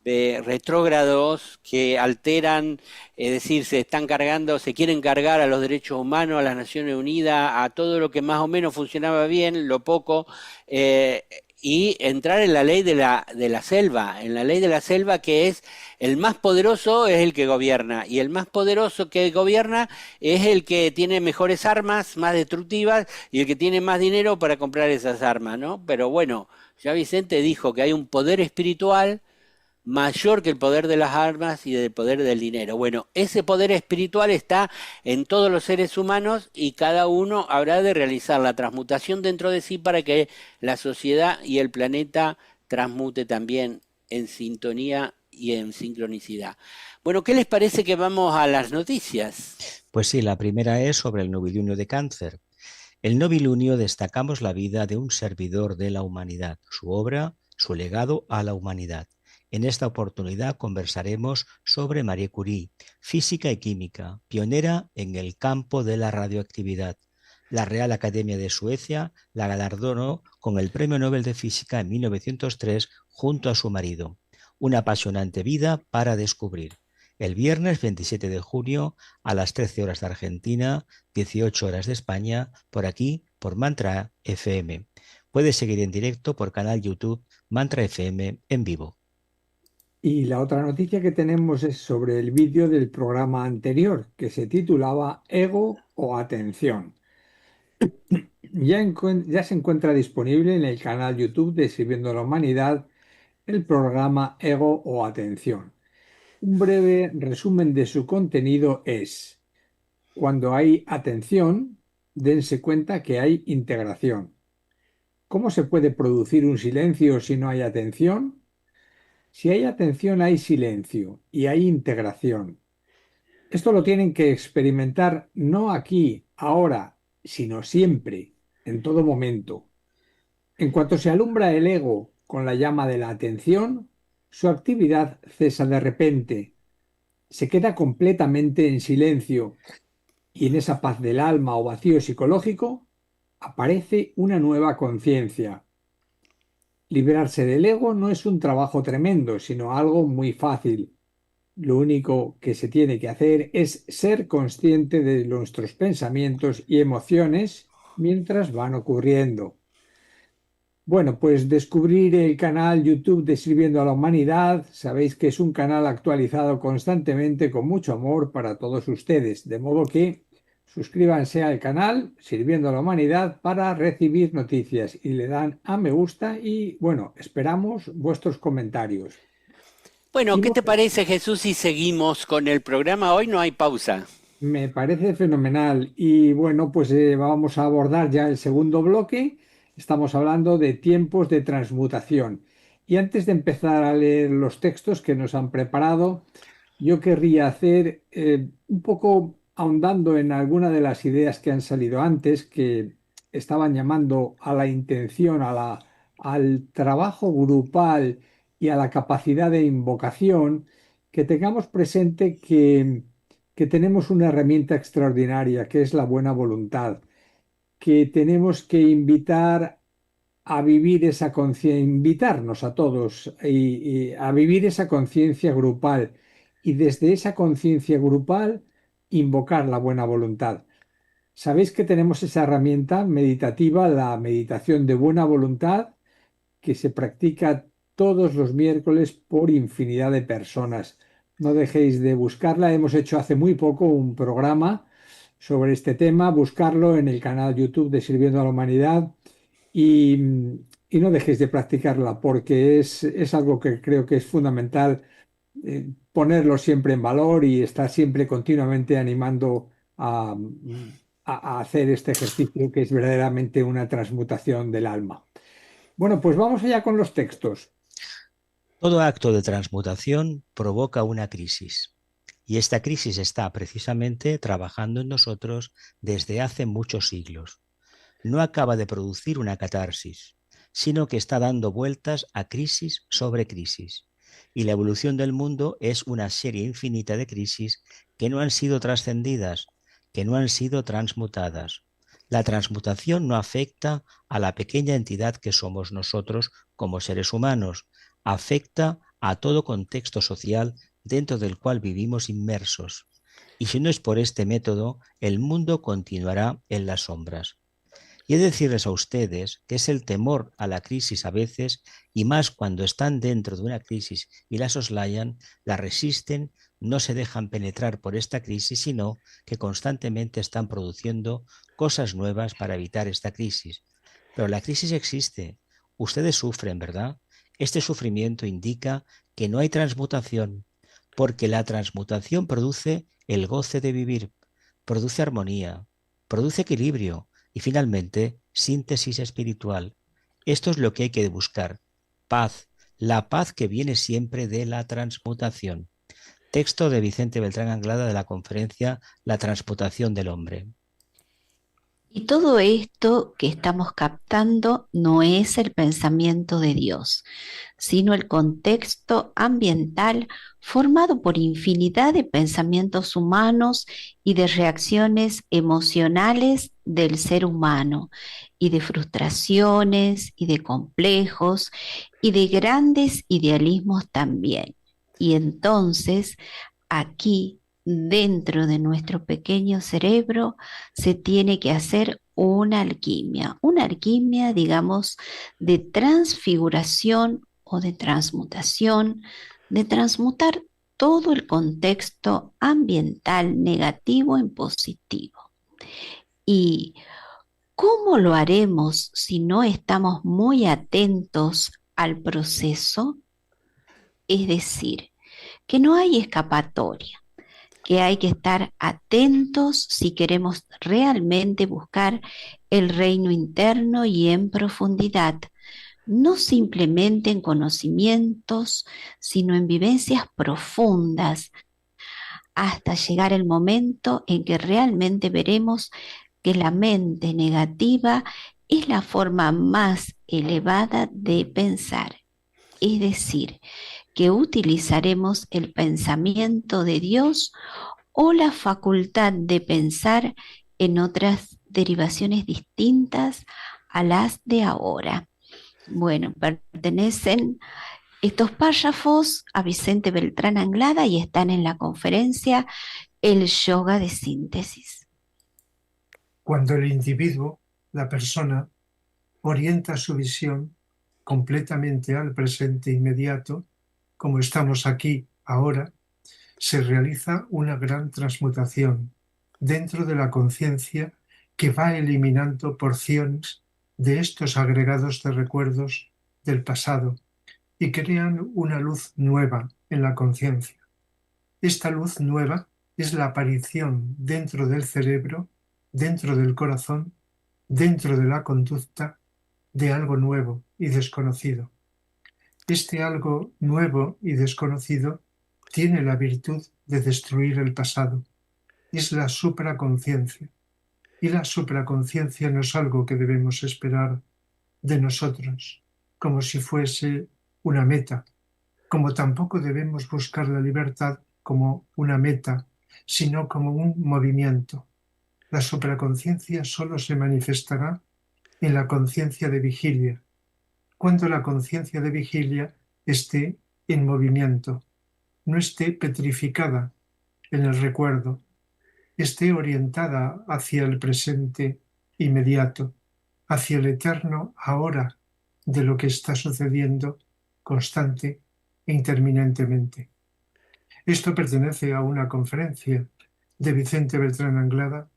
retrógrados que alteran, es decir, se quieren cargar a los derechos humanos, a las Naciones Unidas, a todo lo que más o menos funcionaba bien, lo poco, y entrar en la ley de la selva, en la ley de la selva, que es el más poderoso es el que gobierna, y el más poderoso que gobierna es el que tiene mejores armas, más destructivas, y el que tiene más dinero para comprar esas armas, ¿no? Pero bueno, ya Vicente dijo que hay un poder espiritual mayor que el poder de las armas y del poder del dinero. Bueno, ese poder espiritual está en todos los seres humanos y cada uno habrá de realizar la transmutación dentro de sí para que la sociedad y el planeta transmute también en sintonía y en sincronicidad. Bueno, ¿qué les parece que vamos a las noticias? Pues sí, la primera es sobre el novilunio de Cáncer. El novilunio destacamos la vida de un servidor de la humanidad, su obra, su legado a la humanidad. En esta oportunidad conversaremos sobre Marie Curie, física y química, pionera en el campo de la radioactividad. La Real Academia de Suecia la galardonó con el Premio Nobel de Física en 1903 junto a su marido. Una apasionante vida para descubrir. El viernes 27 de junio a las 13 horas de Argentina, 18 horas de España, por aquí, por Mantra FM. Puedes seguir en directo por canal YouTube Mantra FM en vivo. Y la otra noticia que tenemos es sobre el vídeo del programa anterior, que se titulaba Ego o Atención. Ya se encuentra disponible en el canal YouTube de Sirviendo a la Humanidad el programa Ego o Atención. Un breve resumen de su contenido es: cuando hay atención, dense cuenta que hay integración. ¿Cómo se puede producir un silencio si no hay atención? Si hay atención, hay silencio y hay integración. Esto lo tienen que experimentar no aquí, ahora, sino siempre, en todo momento. En cuanto se alumbra el ego con la llama de la atención, su actividad cesa de repente, se queda completamente en silencio y en esa paz del alma o vacío psicológico aparece una nueva conciencia. Librarse del ego no es un trabajo tremendo, sino algo muy fácil. Lo único que se tiene que hacer es ser consciente de nuestros pensamientos y emociones mientras van ocurriendo. Bueno, pues descubrir el canal YouTube de Sirviendo a la Humanidad. Sabéis que es un canal actualizado constantemente con mucho amor para todos ustedes, de modo que suscríbanse al canal Sirviendo a la Humanidad para recibir noticias y le dan a me gusta y bueno, esperamos vuestros comentarios. Bueno, Y ¿qué te parece, Jesús, si seguimos con el programa? Hoy no hay pausa. me parece fenomenal y bueno, pues vamos a abordar ya el segundo bloque. Estamos hablando de tiempos de transmutación. Y antes de empezar a leer los textos que nos han preparado, yo querría hacer un poco ahondando en alguna de las ideas que han salido antes, que estaban llamando a la intención, al trabajo grupal y a la capacidad de invocación, que tengamos presente que tenemos una herramienta extraordinaria, que es la buena voluntad, que tenemos que invitar a vivir esa conciencia, invitarnos a todos y a vivir esa conciencia grupal y desde esa conciencia grupal invocar la buena voluntad. Sabéis que tenemos esa herramienta meditativa, la meditación de buena voluntad, que se practica todos los miércoles por infinidad de personas. No dejéis de buscarla. Hemos hecho hace muy poco un programa sobre este tema. Buscarlo en el canal YouTube de Sirviendo a la Humanidad y, y no dejéis de practicarla porque es algo que creo que es fundamental ponerlo siempre en valor y estar siempre continuamente animando a hacer este ejercicio que es verdaderamente una transmutación del alma. Bueno, pues vamos allá con los textos. Todo acto de transmutación provoca una crisis. Y esta crisis está precisamente trabajando en nosotros desde hace muchos siglos. No acaba de producir una catarsis, sino que está dando vueltas a crisis sobre crisis. Y la evolución del mundo es una serie infinita de crisis que no han sido trascendidas, que no han sido transmutadas. La transmutación no afecta a la pequeña entidad que somos nosotros como seres humanos, afecta a todo contexto social dentro del cual vivimos inmersos. Y si no es por este método, el mundo continuará en las sombras. Y he de decirles a ustedes que es el temor a la crisis a veces, y más cuando están dentro de una crisis y la soslayan, la resisten, no se dejan penetrar por esta crisis, sino que constantemente están produciendo cosas nuevas para evitar esta crisis. Pero la crisis existe. Ustedes sufren, ¿verdad? Este sufrimiento indica que no hay transmutación, porque la transmutación produce el goce de vivir, produce armonía, produce equilibrio y finalmente síntesis espiritual. Esto es lo que hay que buscar, paz, la paz que viene siempre de la transmutación. Texto de Vicente Beltrán Anglada de la conferencia La transmutación del hombre. Y todo esto que estamos captando no es el pensamiento de Dios, sino el contexto ambiental formado por infinidad de pensamientos humanos y de reacciones emocionales del ser humano, y de frustraciones y de complejos y de grandes idealismos también. Y entonces aquí, dentro de nuestro pequeño cerebro, se tiene que hacer una alquimia, digamos, de transfiguración o de transmutación, de transmutar todo el contexto ambiental negativo en positivo. ¿Y cómo lo haremos si no estamos muy atentos al proceso? Es decir, que no hay escapatoria, que hay que estar atentos si queremos realmente buscar el reino interno y en profundidad, no simplemente en conocimientos, sino en vivencias profundas, hasta llegar el momento en que realmente veremos que la mente negativa es la forma más elevada de pensar, es decir, que utilizaremos el pensamiento de Dios o la facultad de pensar en otras derivaciones distintas a las de ahora. Bueno, pertenecen estos párrafos a Vicente Beltrán Anglada y están en la conferencia El Yoga de Síntesis. Cuando el individuo, la persona, orienta su visión completamente al presente inmediato, como estamos aquí ahora, se realiza una gran transmutación dentro de la conciencia que va eliminando porciones de estos agregados de recuerdos del pasado y crean una luz nueva en la conciencia. Esta luz nueva es la aparición dentro del cerebro, dentro del corazón, dentro de la conducta, de algo nuevo y desconocido. Este algo nuevo y desconocido tiene la virtud de destruir el pasado. Es la supraconciencia. Y la supraconciencia no es algo que debemos esperar de nosotros, como si fuese una meta, como tampoco debemos buscar la libertad como una meta, sino como un movimiento. La supraconciencia solo se manifestará en la conciencia de vigilia, cuando la conciencia de vigilia esté en movimiento, no esté petrificada en el recuerdo, esté orientada hacia el presente inmediato, hacia el eterno ahora de lo que está sucediendo constante e interminentemente. Esto pertenece a una conferencia de Vicente Beltrán Anglada,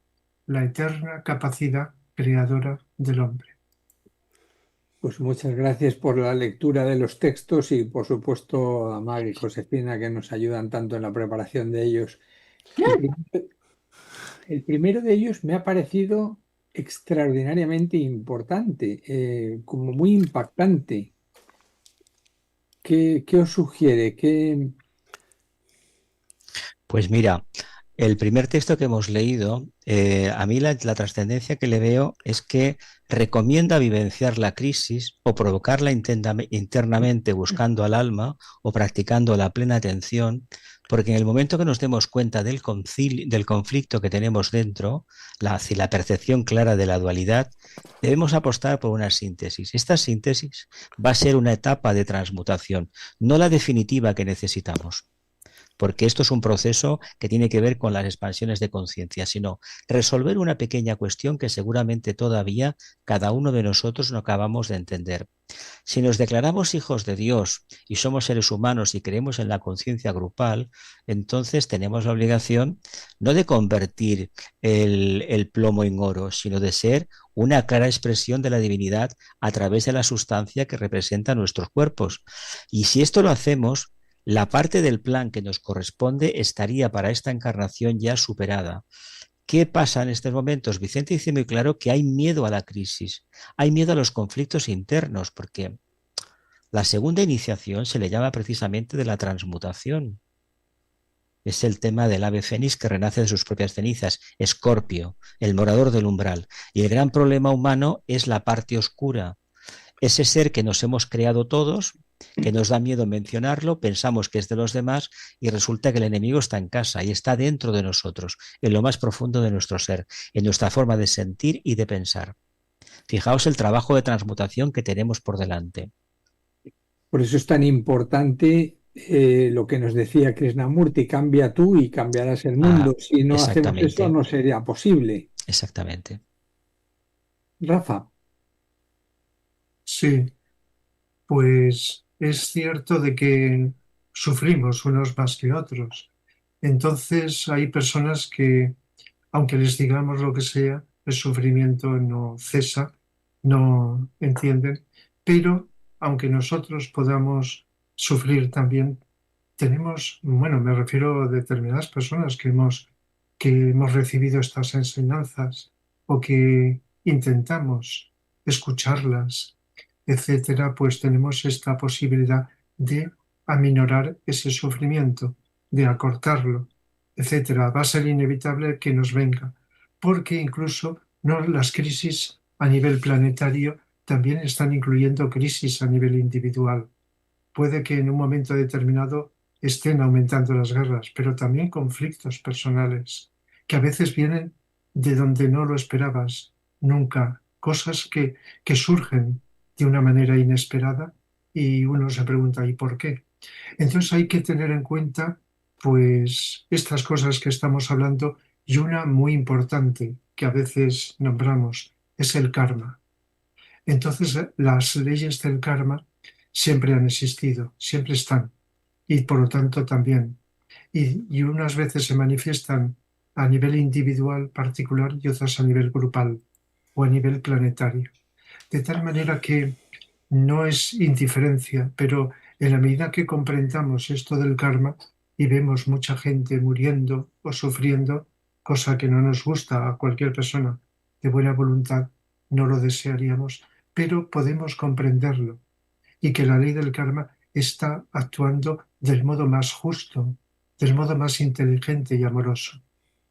La eterna capacidad creadora del hombre. Pues muchas gracias por la lectura de los textos y por supuesto a Mag y Josefina que nos ayudan tanto en la preparación de ellos. El primero de ellos me ha parecido extraordinariamente importante, como muy impactante. ¿Qué os sugiere? Pues mira, el primer texto que hemos leído, a mí la trascendencia que le veo es que recomienda vivenciar la crisis o provocarla internamente buscando al alma o practicando la plena atención, porque en el momento que nos demos cuenta del conflicto que tenemos dentro, la percepción clara de la dualidad, debemos apostar por una síntesis. Esta síntesis va a ser una etapa de transmutación, no la definitiva que necesitamos, porque esto es un proceso que tiene que ver con las expansiones de conciencia, sino resolver una pequeña cuestión que seguramente todavía cada uno de nosotros no acabamos de entender. Si nos declaramos hijos de Dios y somos seres humanos y creemos en la conciencia grupal, entonces tenemos la obligación no de convertir el plomo en oro, sino de ser una clara expresión de la divinidad a través de la sustancia que representa nuestros cuerpos. Y si esto lo hacemos, la parte del plan que nos corresponde estaría para esta encarnación ya superada. ¿Qué pasa en estos momentos? Vicente dice muy claro que hay miedo a la crisis, hay miedo a los conflictos internos, porque la segunda iniciación se le llama precisamente de la transmutación. Es el tema del ave fénix que renace de sus propias cenizas, Escorpio, el morador del umbral. Y el gran problema humano es la parte oscura, ese ser que nos hemos creado todos, que nos da miedo mencionarlo, pensamos que es de los demás y resulta que el enemigo está en casa y está dentro de nosotros, en lo más profundo de nuestro ser, en nuestra forma de sentir y de pensar. Fijaos el trabajo de transmutación que tenemos por delante. Por eso es tan importante lo que nos decía Krishnamurti: cambia tú y cambiarás el mundo. Si no hacemos eso, no sería posible. Exactamente. Rafa. Sí, pues es cierto de que sufrimos unos más que otros. Entonces hay personas que, aunque les digamos lo que sea, el sufrimiento no cesa, no entienden, pero aunque nosotros podamos sufrir también, tenemos, bueno, me refiero a determinadas personas que hemos recibido estas enseñanzas o que intentamos escucharlas, etcétera, pues tenemos esta posibilidad de aminorar ese sufrimiento, de acortarlo, etcétera. Va a ser inevitable que nos venga, porque incluso las crisis a nivel planetario, también están incluyendo crisis a nivel individual. Puede que en un momento determinado estén aumentando las guerras, pero también conflictos personales, que a veces vienen de donde no lo esperabas nunca, cosas que surgen de una manera inesperada y uno se pregunta, ¿y por qué? Entonces hay que tener en cuenta pues estas cosas que estamos hablando y una muy importante que a veces nombramos es el karma. Entonces las leyes del karma siempre han existido, siempre están y por lo tanto también. Y unas veces se manifiestan a nivel individual particular y otras a nivel grupal o a nivel planetario. De tal manera que no es indiferencia, pero en la medida que comprendamos esto del karma y vemos mucha gente muriendo o sufriendo, cosa que no nos gusta a cualquier persona de buena voluntad, no lo desearíamos, pero podemos comprenderlo y que la ley del karma está actuando del modo más justo, del modo más inteligente y amoroso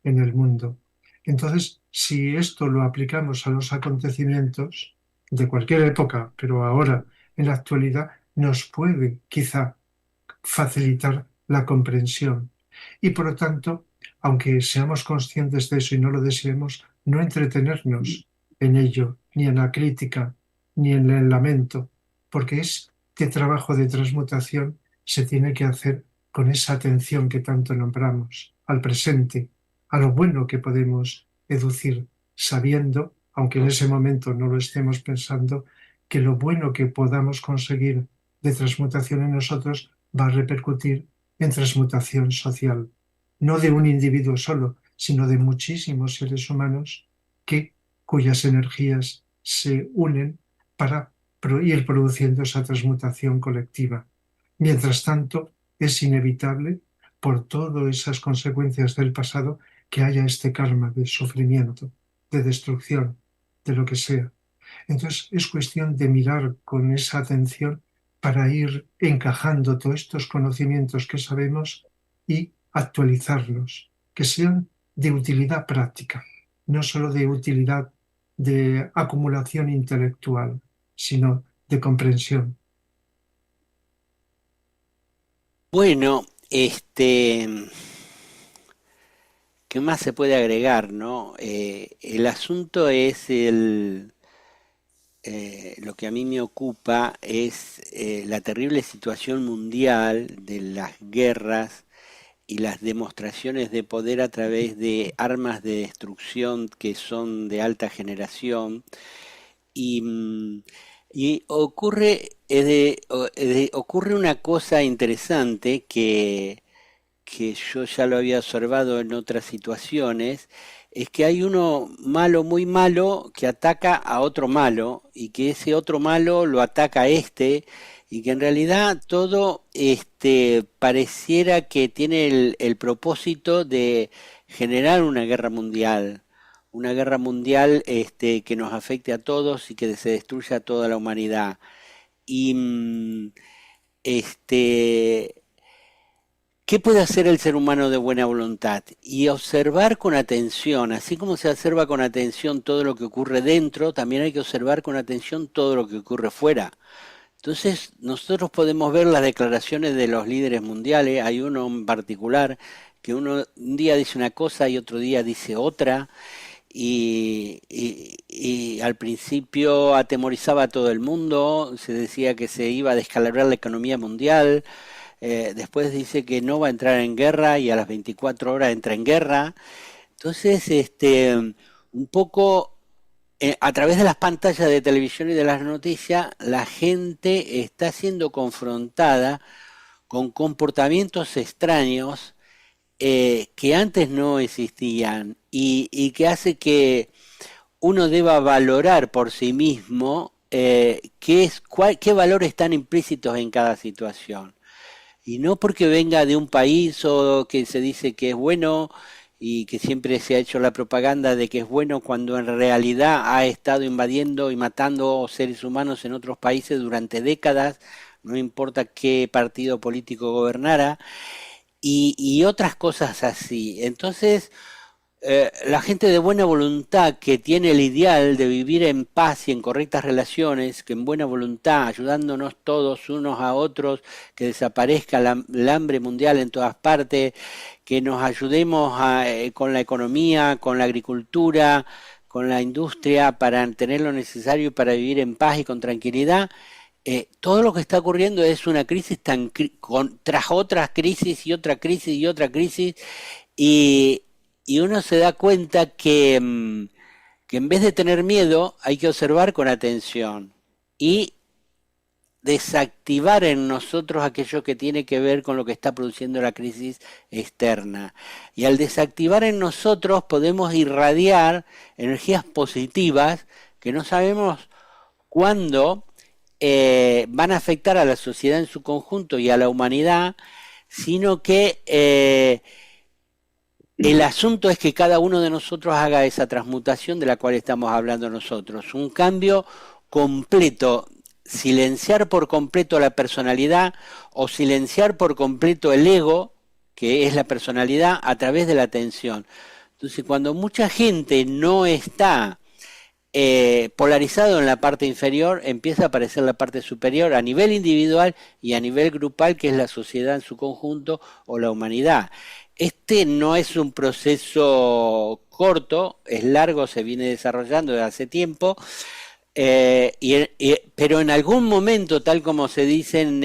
en el mundo. Entonces, si esto lo aplicamos a los acontecimientos de cualquier época, pero ahora, en la actualidad, nos puede quizá facilitar la comprensión. Y por lo tanto, aunque seamos conscientes de eso y no lo deseemos, no entretenernos en ello, ni en la crítica, ni en el lamento, porque este trabajo de transmutación se tiene que hacer con esa atención que tanto nombramos, al presente, a lo bueno que podemos deducir, sabiendo, aunque en ese momento no lo estemos pensando, que lo bueno que podamos conseguir de transmutación en nosotros va a repercutir en transmutación social, no de un individuo solo, sino de muchísimos seres humanos cuyas energías se unen para ir produciendo esa transmutación colectiva. Mientras tanto, es inevitable, por todas esas consecuencias del pasado, que haya este karma de sufrimiento, de destrucción, de lo que sea. Entonces, es cuestión de mirar con esa atención para ir encajando todos estos conocimientos que sabemos y actualizarlos, que sean de utilidad práctica, no solo de utilidad de acumulación intelectual, sino de comprensión. Bueno, ¿qué más se puede agregar, no? El asunto es lo que a mí me ocupa es la terrible situación mundial de las guerras y las demostraciones de poder a través de armas de destrucción que son de alta generación y ocurre una cosa interesante que yo ya lo había observado en otras situaciones, es que hay uno malo, muy malo, que ataca a otro malo, y que ese otro malo lo ataca a este, y que en realidad todo pareciera que tiene el propósito de generar una guerra mundial que nos afecte a todos y que se destruya a toda la humanidad. Y ¿qué puede hacer el ser humano de buena voluntad? Y observar con atención, así como se observa con atención todo lo que ocurre dentro, también hay que observar con atención todo lo que ocurre fuera. Entonces, nosotros podemos ver las declaraciones de los líderes mundiales, hay uno en particular que un día dice una cosa y otro día dice otra, y al principio atemorizaba a todo el mundo, se decía que se iba a descalabrar la economía mundial. Después dice que no va a entrar en guerra y a las 24 horas entra en guerra. Entonces, un poco a través de las pantallas de televisión y de las noticias, la gente está siendo confrontada con comportamientos extraños que antes no existían y que hace que uno deba valorar por sí mismo qué valores están implícitos en cada situación. Y no porque venga de un país o que se dice que es bueno y que siempre se ha hecho la propaganda de que es bueno cuando en realidad ha estado invadiendo y matando seres humanos en otros países durante décadas, no importa qué partido político gobernara, y otras cosas así. Entonces, la gente de buena voluntad que tiene el ideal de vivir en paz y en correctas relaciones, que en buena voluntad, ayudándonos todos unos a otros, que desaparezca el hambre mundial en todas partes, que nos ayudemos con la economía, con la agricultura, con la industria para tener lo necesario para vivir en paz y con tranquilidad. Todo lo que está ocurriendo es una crisis tras otra crisis y otra crisis y otra crisis, y uno se da cuenta que en vez de tener miedo hay que observar con atención y desactivar en nosotros aquello que tiene que ver con lo que está produciendo la crisis externa. Y al desactivar en nosotros podemos irradiar energías positivas que no sabemos cuándo van a afectar a la sociedad en su conjunto y a la humanidad, sino que el asunto es que cada uno de nosotros haga esa transmutación de la cual estamos hablando nosotros, un cambio completo, silenciar por completo la personalidad o silenciar por completo el ego, que es la personalidad, a través de la atención. Entonces, cuando mucha gente no está polarizado en la parte inferior, empieza a aparecer la parte superior a nivel individual y a nivel grupal, que es la sociedad en su conjunto o la humanidad. Este no es un proceso corto, es largo, se viene desarrollando desde hace tiempo, pero en algún momento, tal como se dicen,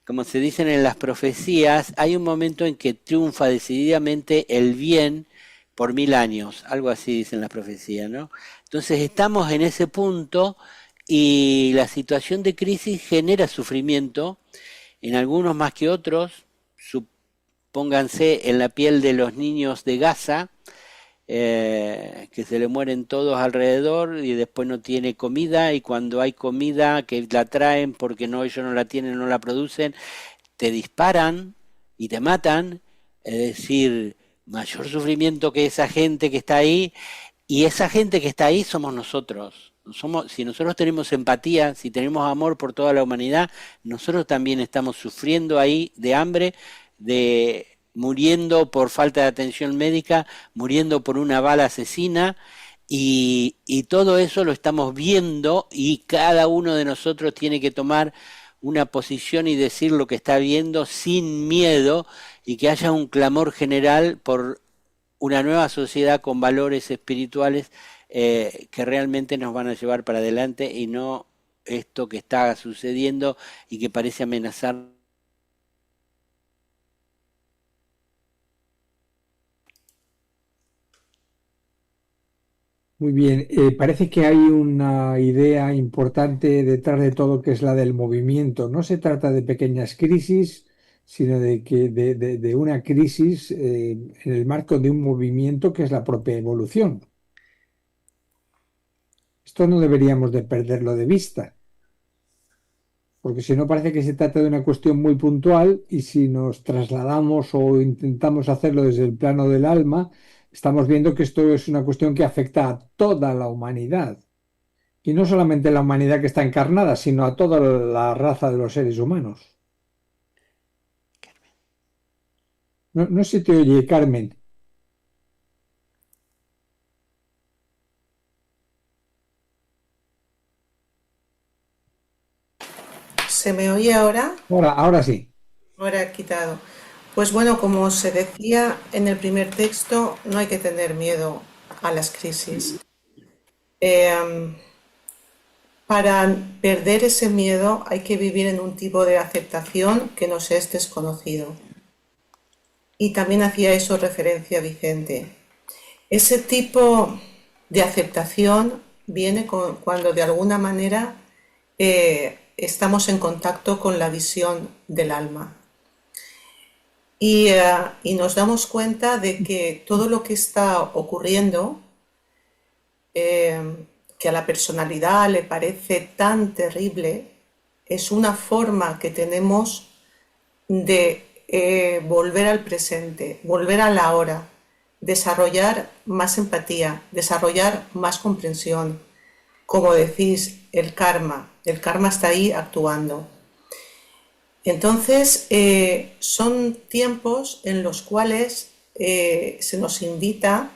como se dicen en las profecías, hay un momento en que triunfa decididamente el bien por 1000 años, algo así dicen las profecías, ¿no? Entonces estamos en ese punto y la situación de crisis genera sufrimiento, en algunos más que otros. Pónganse en la piel de los niños de Gaza, que se le mueren todos alrededor y después no tiene comida, y cuando hay comida que la traen porque no, ellos no la tienen, no la producen, te disparan y te matan. Es decir, mayor sufrimiento que esa gente que está ahí, y esa gente que está ahí somos nosotros. Si nosotros tenemos empatía, si tenemos amor por toda la humanidad, nosotros también estamos sufriendo ahí de hambre, muriendo por falta de atención médica, muriendo por una bala asesina, y todo eso lo estamos viendo, y cada uno de nosotros tiene que tomar una posición y decir lo que está viendo sin miedo, y que haya un clamor general por una nueva sociedad con valores espirituales que realmente nos van a llevar para adelante, y no esto que está sucediendo y que parece amenazar. Muy bien, parece que hay una idea importante detrás de todo, que es la del movimiento. No se trata de pequeñas crisis, sino de una crisis en el marco de un movimiento que es la propia evolución. Esto no deberíamos de perderlo de vista, porque si no parece que se trata de una cuestión muy puntual, y si nos trasladamos o intentamos hacerlo desde el plano del alma, estamos viendo que esto es una cuestión que afecta a toda la humanidad, y no solamente la humanidad que está encarnada, sino a toda la raza de los seres humanos. No se te oye, Carmen. ¿Se me oye ahora? Ahora sí. Ahora he quitado. Pues bueno, como se decía en el primer texto, no hay que tener miedo a las crisis. Para perder ese miedo hay que vivir en un tipo de aceptación que nos es desconocido. Y también hacía eso referencia Vicente. Ese tipo de aceptación viene cuando de alguna manera estamos en contacto con la visión del alma. Y nos damos cuenta de que todo lo que está ocurriendo, que a la personalidad le parece tan terrible, es una forma que tenemos de volver al presente, volver a la hora, desarrollar más empatía, desarrollar más comprensión. Como decís, el karma está ahí actuando. Entonces, son tiempos en los cuales se nos invita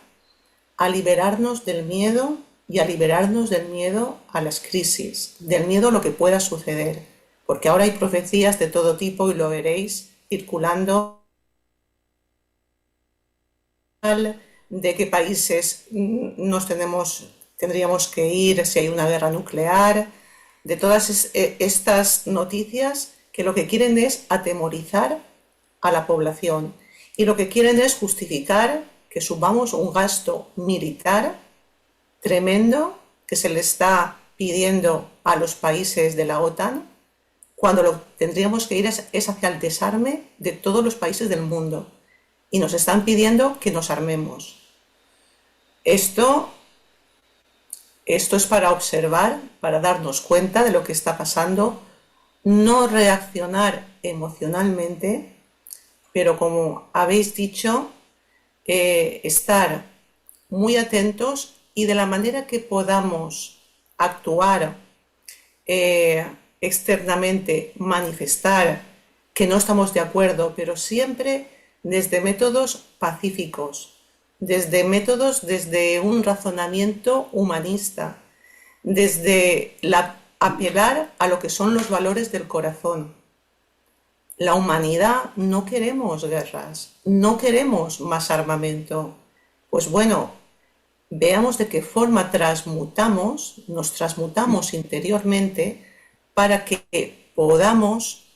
a liberarnos del miedo y a liberarnos del miedo a las crisis, del miedo a lo que pueda suceder, porque ahora hay profecías de todo tipo y lo veréis circulando de qué países tendríamos que ir si hay una guerra nuclear, de todas estas noticias que lo que quieren es atemorizar a la población y lo que quieren es justificar que subamos un gasto militar tremendo que se le está pidiendo a los países de la OTAN, cuando lo que tendríamos que ir es hacia el desarme de todos los países del mundo. Y nos están pidiendo que nos armemos. Esto es para observar, para darnos cuenta de lo que está pasando, no reaccionar emocionalmente, pero como habéis dicho, estar muy atentos y de la manera que podamos actuar externamente, manifestar que no estamos de acuerdo, pero siempre desde métodos pacíficos, desde un razonamiento humanista, desde apelar a lo que son los valores del corazón. La humanidad no queremos guerras, no queremos más armamento. Pues bueno, veamos de qué forma nos transmutamos interiormente para que podamos,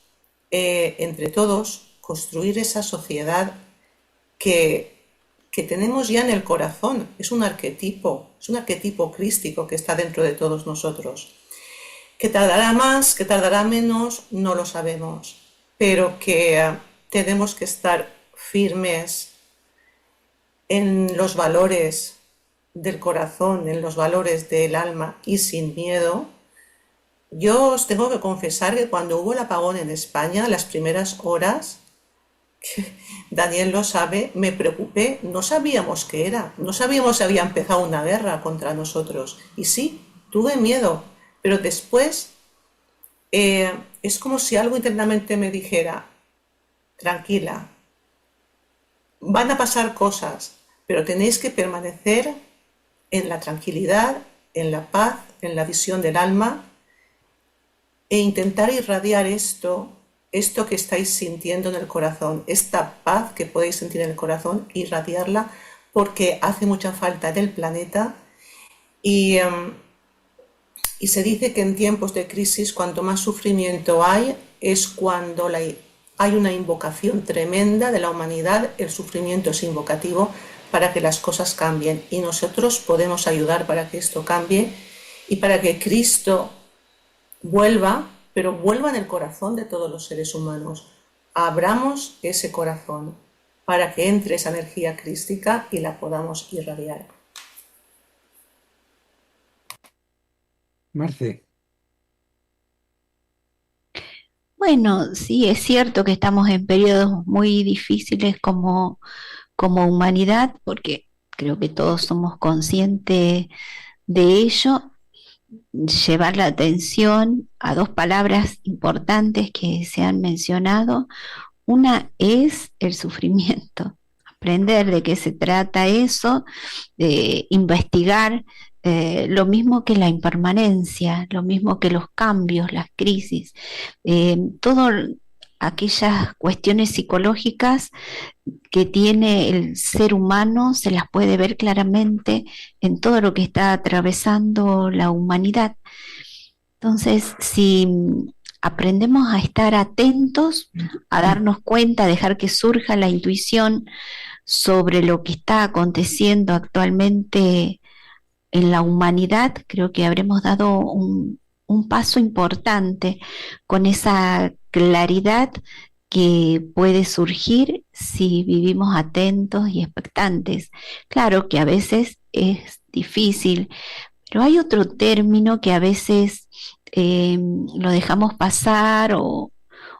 entre todos, construir esa sociedad que tenemos ya en el corazón. Es un arquetipo crístico que está dentro de todos nosotros. Que tardará más, que tardará menos, no lo sabemos, pero que tenemos que estar firmes en los valores del corazón, en los valores del alma y sin miedo. Yo os tengo que confesar que cuando hubo el apagón en España, las primeras horas, Daniel lo sabe, me preocupé, no sabíamos qué era, no sabíamos si había empezado una guerra contra nosotros. Y sí, tuve miedo, pero después es como si algo internamente me dijera, tranquila, van a pasar cosas, pero tenéis que permanecer en la tranquilidad, en la paz, en la visión del alma e intentar irradiar esto que estáis sintiendo en el corazón, esta paz que podéis sentir en el corazón, irradiarla, porque hace mucha falta en el planeta y se dice que en tiempos de crisis, cuanto más sufrimiento hay, es cuando hay una invocación tremenda de la humanidad. El sufrimiento es invocativo para que las cosas cambien y nosotros podemos ayudar para que esto cambie y para que Cristo vuelva, pero vuelva en el corazón de todos los seres humanos. Abramos ese corazón para que entre esa energía crística y la podamos irradiar. Marce. Bueno, sí, es cierto que estamos en periodos muy difíciles como humanidad, porque creo que todos somos conscientes de ello. Llevar la atención a dos palabras importantes que se han mencionado. Una es el sufrimiento, aprender de qué se trata eso, de investigar lo mismo que la impermanencia, lo mismo que los cambios, las crisis, todas aquellas cuestiones psicológicas que tiene el ser humano se las puede ver claramente en todo lo que está atravesando la humanidad. Entonces, si aprendemos a estar atentos, a darnos cuenta, a dejar que surja la intuición sobre lo que está aconteciendo actualmente en la humanidad, creo que habremos dado un paso importante con esa claridad que puede surgir si vivimos atentos y expectantes. Claro que a veces es difícil, pero hay otro término que a veces lo dejamos pasar o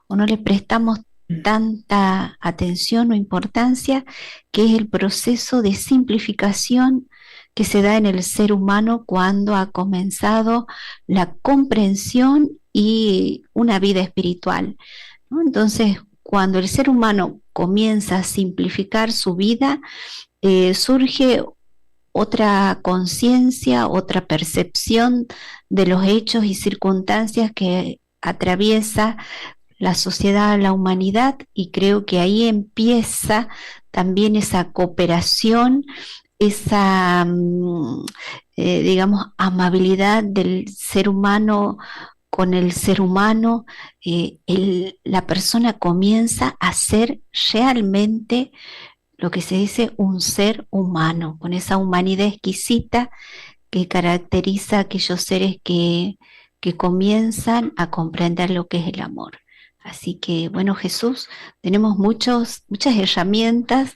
no le prestamos tanta atención o importancia, que es el proceso de simplificación que se da en el ser humano cuando ha comenzado la comprensión y una vida espiritual, ¿no? Entonces, cuando el ser humano comienza a simplificar su vida, surge otra conciencia, otra percepción de los hechos y circunstancias que atraviesa la sociedad, la humanidad, y creo que ahí empieza también esa cooperación, esa, digamos, amabilidad del ser humano con el ser humano. La persona comienza a ser realmente lo que se dice un ser humano, con esa humanidad exquisita que caracteriza a aquellos seres que comienzan a comprender lo que es el amor. Así que, bueno, Jesús, tenemos muchas herramientas,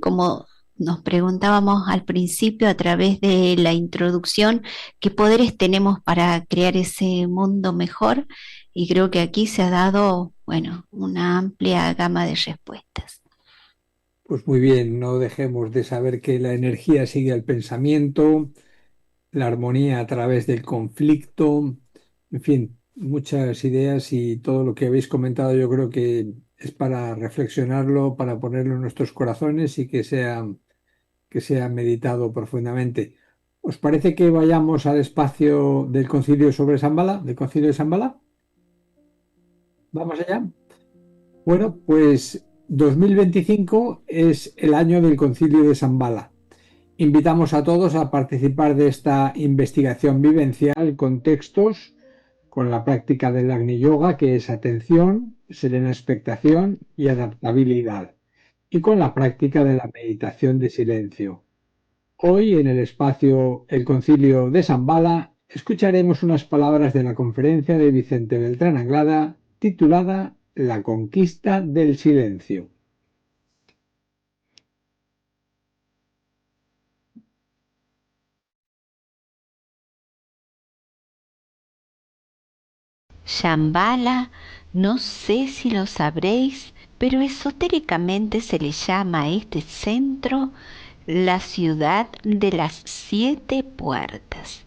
como nos preguntábamos al principio a través de la introducción, qué poderes tenemos para crear ese mundo mejor, y creo que aquí se ha dado, bueno, una amplia gama de respuestas. Pues muy bien, no dejemos de saber que la energía sigue al pensamiento, la armonía a través del conflicto, en fin, muchas ideas, y todo lo que habéis comentado yo creo que es para reflexionarlo, para ponerlo en nuestros corazones y que sea meditado profundamente. ¿Os parece que vayamos al espacio del Concilio sobre Shambhala, del Concilio de Shambhala? ¿Vamos allá? Bueno, pues 2025 es el año del Concilio de Shambhala. Invitamos a todos a participar de esta investigación vivencial con textos, con la práctica del Agni Yoga, que es atención, serena expectación y adaptabilidad, y con la práctica de la meditación de silencio. Hoy, en el espacio El Concilio de Shambhala, escucharemos unas palabras de la conferencia de Vicente Beltrán Anglada, titulada La conquista del silencio. Shambhala, no sé si lo sabréis, pero esotéricamente se le llama a este centro la ciudad de las 7 puertas.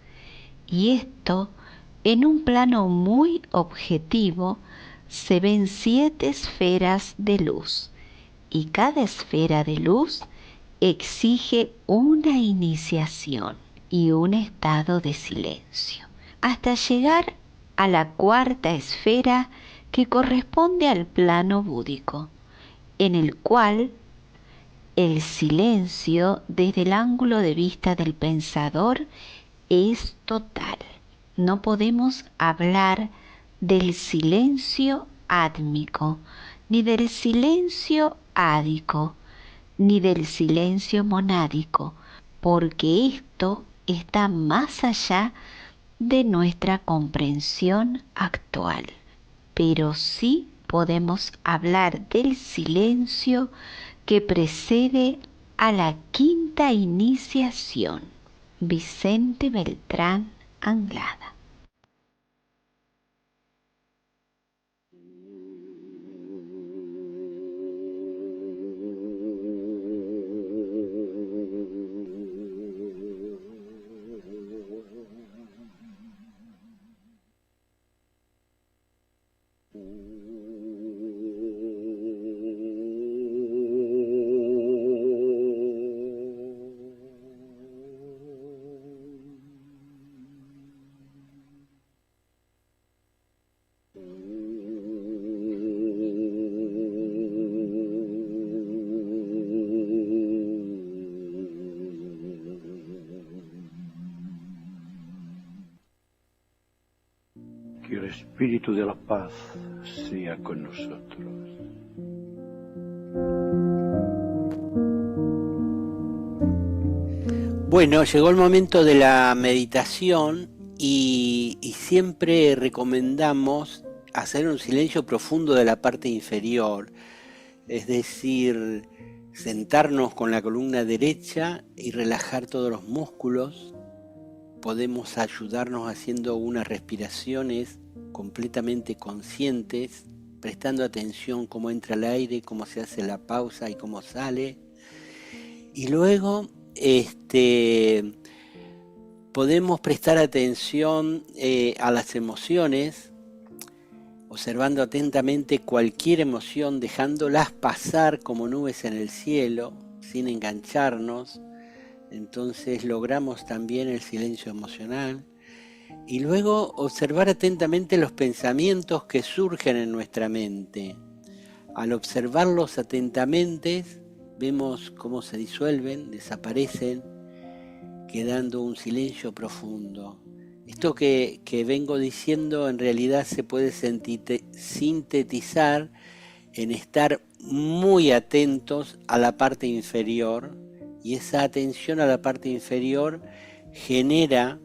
Y esto, en un plano muy objetivo, se ven 7 esferas de luz, y cada esfera de luz exige una iniciación y un estado de silencio, hasta llegar a la 4ª esfera, que corresponde al plano búdico, en el cual el silencio, desde el ángulo de vista del pensador, es total. No podemos hablar del silencio átmico, ni del silencio ádico, ni del silencio monádico, porque esto está más allá de nuestra comprensión actual. Pero sí podemos hablar del silencio que precede a la 5ª iniciación. Vicente Beltrán Anglada. Que el Espíritu de la Paz sea con nosotros. Bueno, llegó el momento de la meditación y siempre recomendamos hacer un silencio profundo de la parte inferior, es decir, sentarnos con la columna derecha y relajar todos los músculos. Podemos ayudarnos haciendo unas respiraciones completamente conscientes, prestando atención cómo entra el aire, cómo se hace la pausa y cómo sale. Y luego podemos prestar atención a las emociones, observando atentamente cualquier emoción, dejándolas pasar como nubes en el cielo, sin engancharnos. Entonces logramos también el silencio emocional. Y luego observar atentamente los pensamientos que surgen en nuestra mente. Al observarlos atentamente, vemos cómo se disuelven, desaparecen, quedando un silencio profundo. Esto que vengo diciendo en realidad se puede sintetizar en estar muy atentos a la parte inferior, y esa atención a la parte inferior genera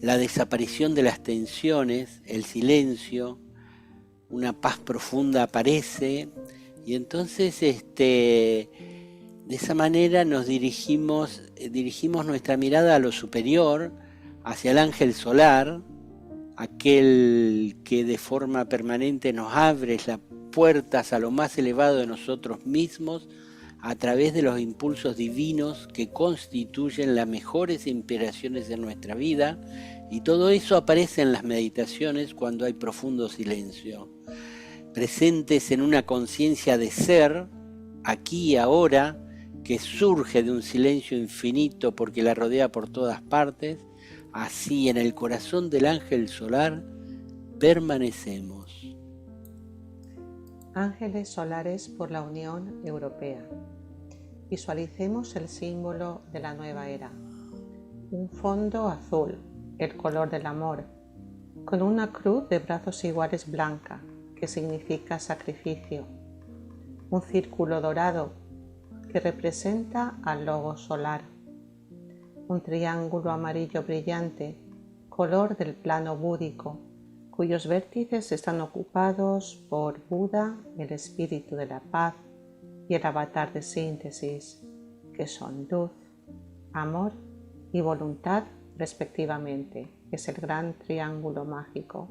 la desaparición de las tensiones, el silencio, una paz profunda aparece, y entonces de esa manera nos dirigimos nuestra mirada a lo superior, hacia el ángel solar, aquel que de forma permanente nos abre las puertas a lo más elevado de nosotros mismos a través de los impulsos divinos que constituyen las mejores inspiraciones de nuestra vida, y todo eso aparece en las meditaciones cuando hay profundo silencio. Presentes en una conciencia de ser, aquí y ahora, que surge de un silencio infinito porque la rodea por todas partes, así en el corazón del ángel solar permanecemos. Ángeles solares por la Unión Europea. Visualicemos el símbolo de la nueva era. Un fondo azul, el color del amor, con una cruz de brazos iguales blanca, que significa sacrificio. Un círculo dorado, que representa al logo solar. Un triángulo amarillo brillante, color del plano búdico, cuyos vértices están ocupados por Buda, el espíritu de la paz, y el avatar de síntesis, que son luz, amor y voluntad respectivamente. Es el gran triángulo mágico.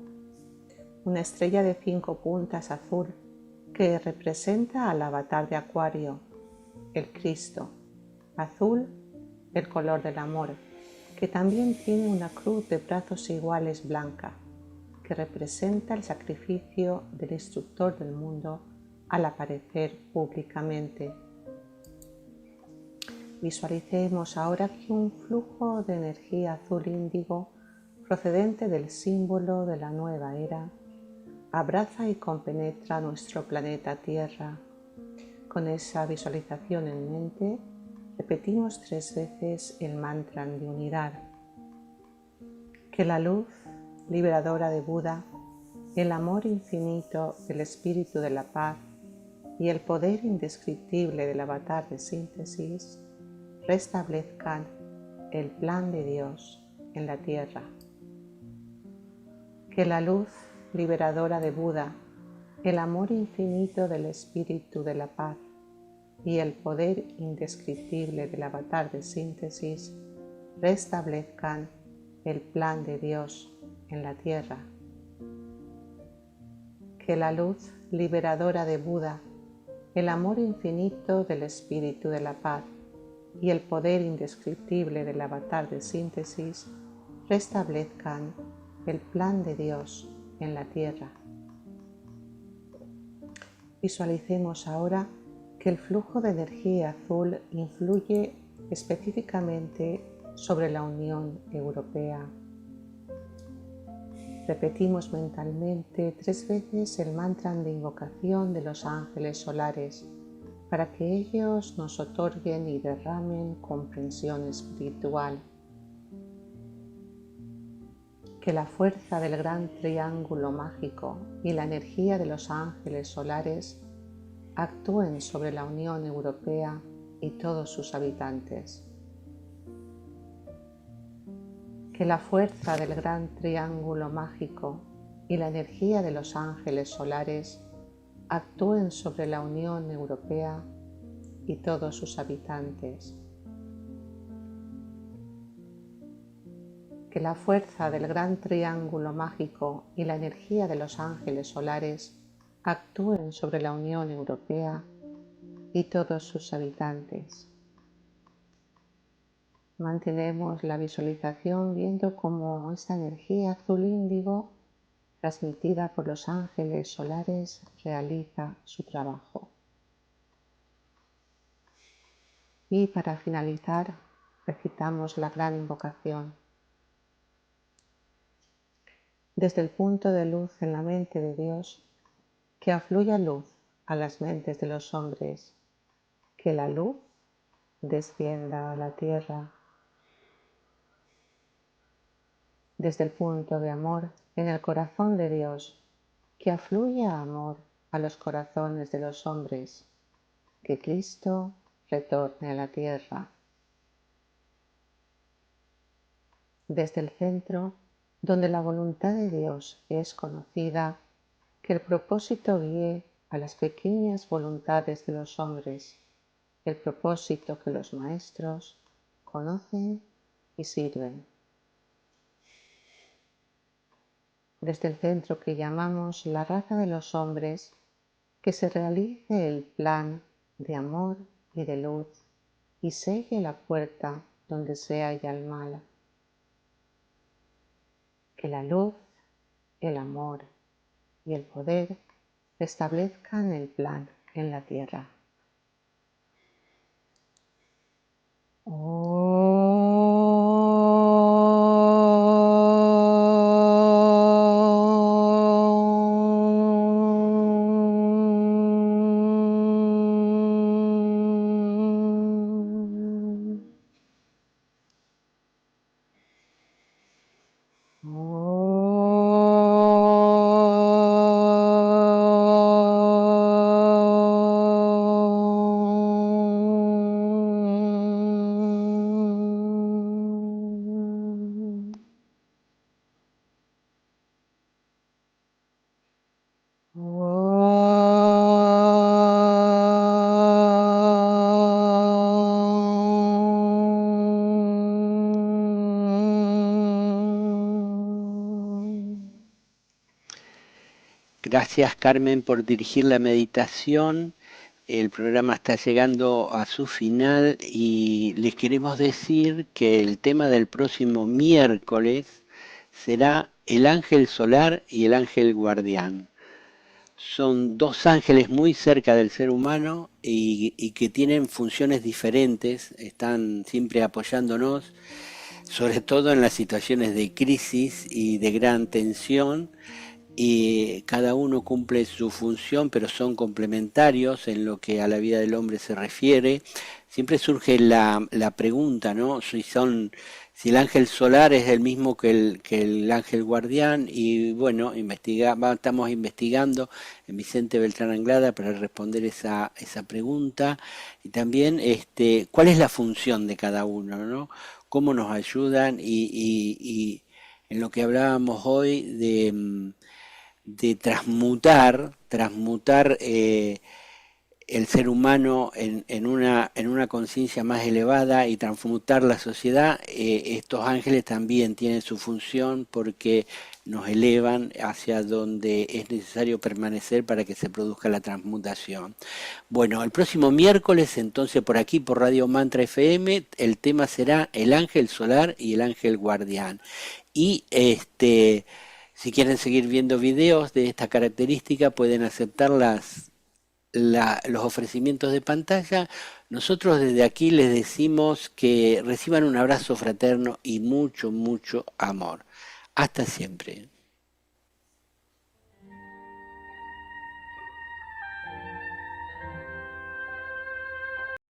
Una estrella de 5 puntas azul, que representa al avatar de Acuario, el Cristo. Azul, el color del amor, que también tiene una cruz de brazos iguales blanca, que representa el sacrificio del instructor del mundo al aparecer públicamente. Visualicemos ahora que un flujo de energía azul índigo procedente del símbolo de la nueva era abraza y compenetra nuestro planeta Tierra. Con esa visualización en mente, repetimos 3 veces el mantra de unidad. Que la luz liberadora de Buda, el amor infinito del espíritu de la paz y el poder indescriptible del avatar de síntesis restablezcan el plan de Dios en la tierra. Que la luz liberadora de Buda, el amor infinito del espíritu de la paz y el poder indescriptible del avatar de síntesis restablezcan el plan de Dios en la tierra. Que la luz liberadora de Buda, el amor infinito del espíritu de la paz y el poder indescriptible del avatar de síntesis restablezcan el plan de Dios en la tierra. Visualicemos ahora que el flujo de energía azul influye específicamente sobre la Unión Europea. Repetimos mentalmente 3 veces el mantra de invocación de los ángeles solares para que ellos nos otorguen y derramen comprensión espiritual. Que la fuerza del gran triángulo mágico y la energía de los ángeles solares actúen sobre la Unión Europea y todos sus habitantes. Que la fuerza del gran triángulo mágico y la energía de los ángeles solares actúen sobre la Unión Europea y todos sus habitantes. Que la fuerza del gran triángulo mágico y la energía de los ángeles solares actúen sobre la Unión Europea y todos sus habitantes. Mantenemos la visualización viendo cómo esta energía azul índigo transmitida por los ángeles solares, realiza su trabajo. Y para finalizar, recitamos la gran invocación. Desde el punto de luz en la mente de Dios, que afluya luz a las mentes de los hombres, que la luz descienda a la tierra. Desde el punto de amor en el corazón de Dios, que afluya amor a los corazones de los hombres, que Cristo retorne a la tierra. Desde el centro, donde la voluntad de Dios es conocida, que el propósito guíe a las pequeñas voluntades de los hombres, el propósito que los maestros conocen y sirven. Desde el centro que llamamos la raza de los hombres, que se realice el plan de amor y de luz y selle la puerta donde se halla el mal. Que la luz, el amor y el poder establezcan el plan en la tierra. Gracias, Carmen, por dirigir la meditación. El programa está llegando a su final y les queremos decir que el tema del próximo miércoles será el ángel solar y el ángel guardián. Son dos ángeles muy cerca del ser humano y que tienen funciones diferentes, están siempre apoyándonos, sobre todo en las situaciones de crisis y de gran tensión. Y cada uno cumple su función, pero son complementarios en lo que a la vida del hombre se refiere. Siempre surge la pregunta, ¿no? Si el ángel solar es el mismo que el ángel guardián, y bueno, estamos investigando en Vicente Beltrán Anglada para responder esa pregunta, y también cuál es la función de cada uno, ¿no? Cómo nos ayudan, y en lo que hablábamos hoy de transmutar el ser humano en una conciencia más elevada y transmutar la sociedad. Estos ángeles también tienen su función porque nos elevan hacia donde es necesario permanecer para que se produzca la transmutación. Bueno, el próximo miércoles, entonces, por aquí, por Radio Mantra FM, el tema será el ángel solar y el ángel guardián. Y si quieren seguir viendo videos de esta característica, pueden aceptar los ofrecimientos de pantalla. Nosotros desde aquí les decimos que reciban un abrazo fraterno y mucho, mucho amor. Hasta siempre.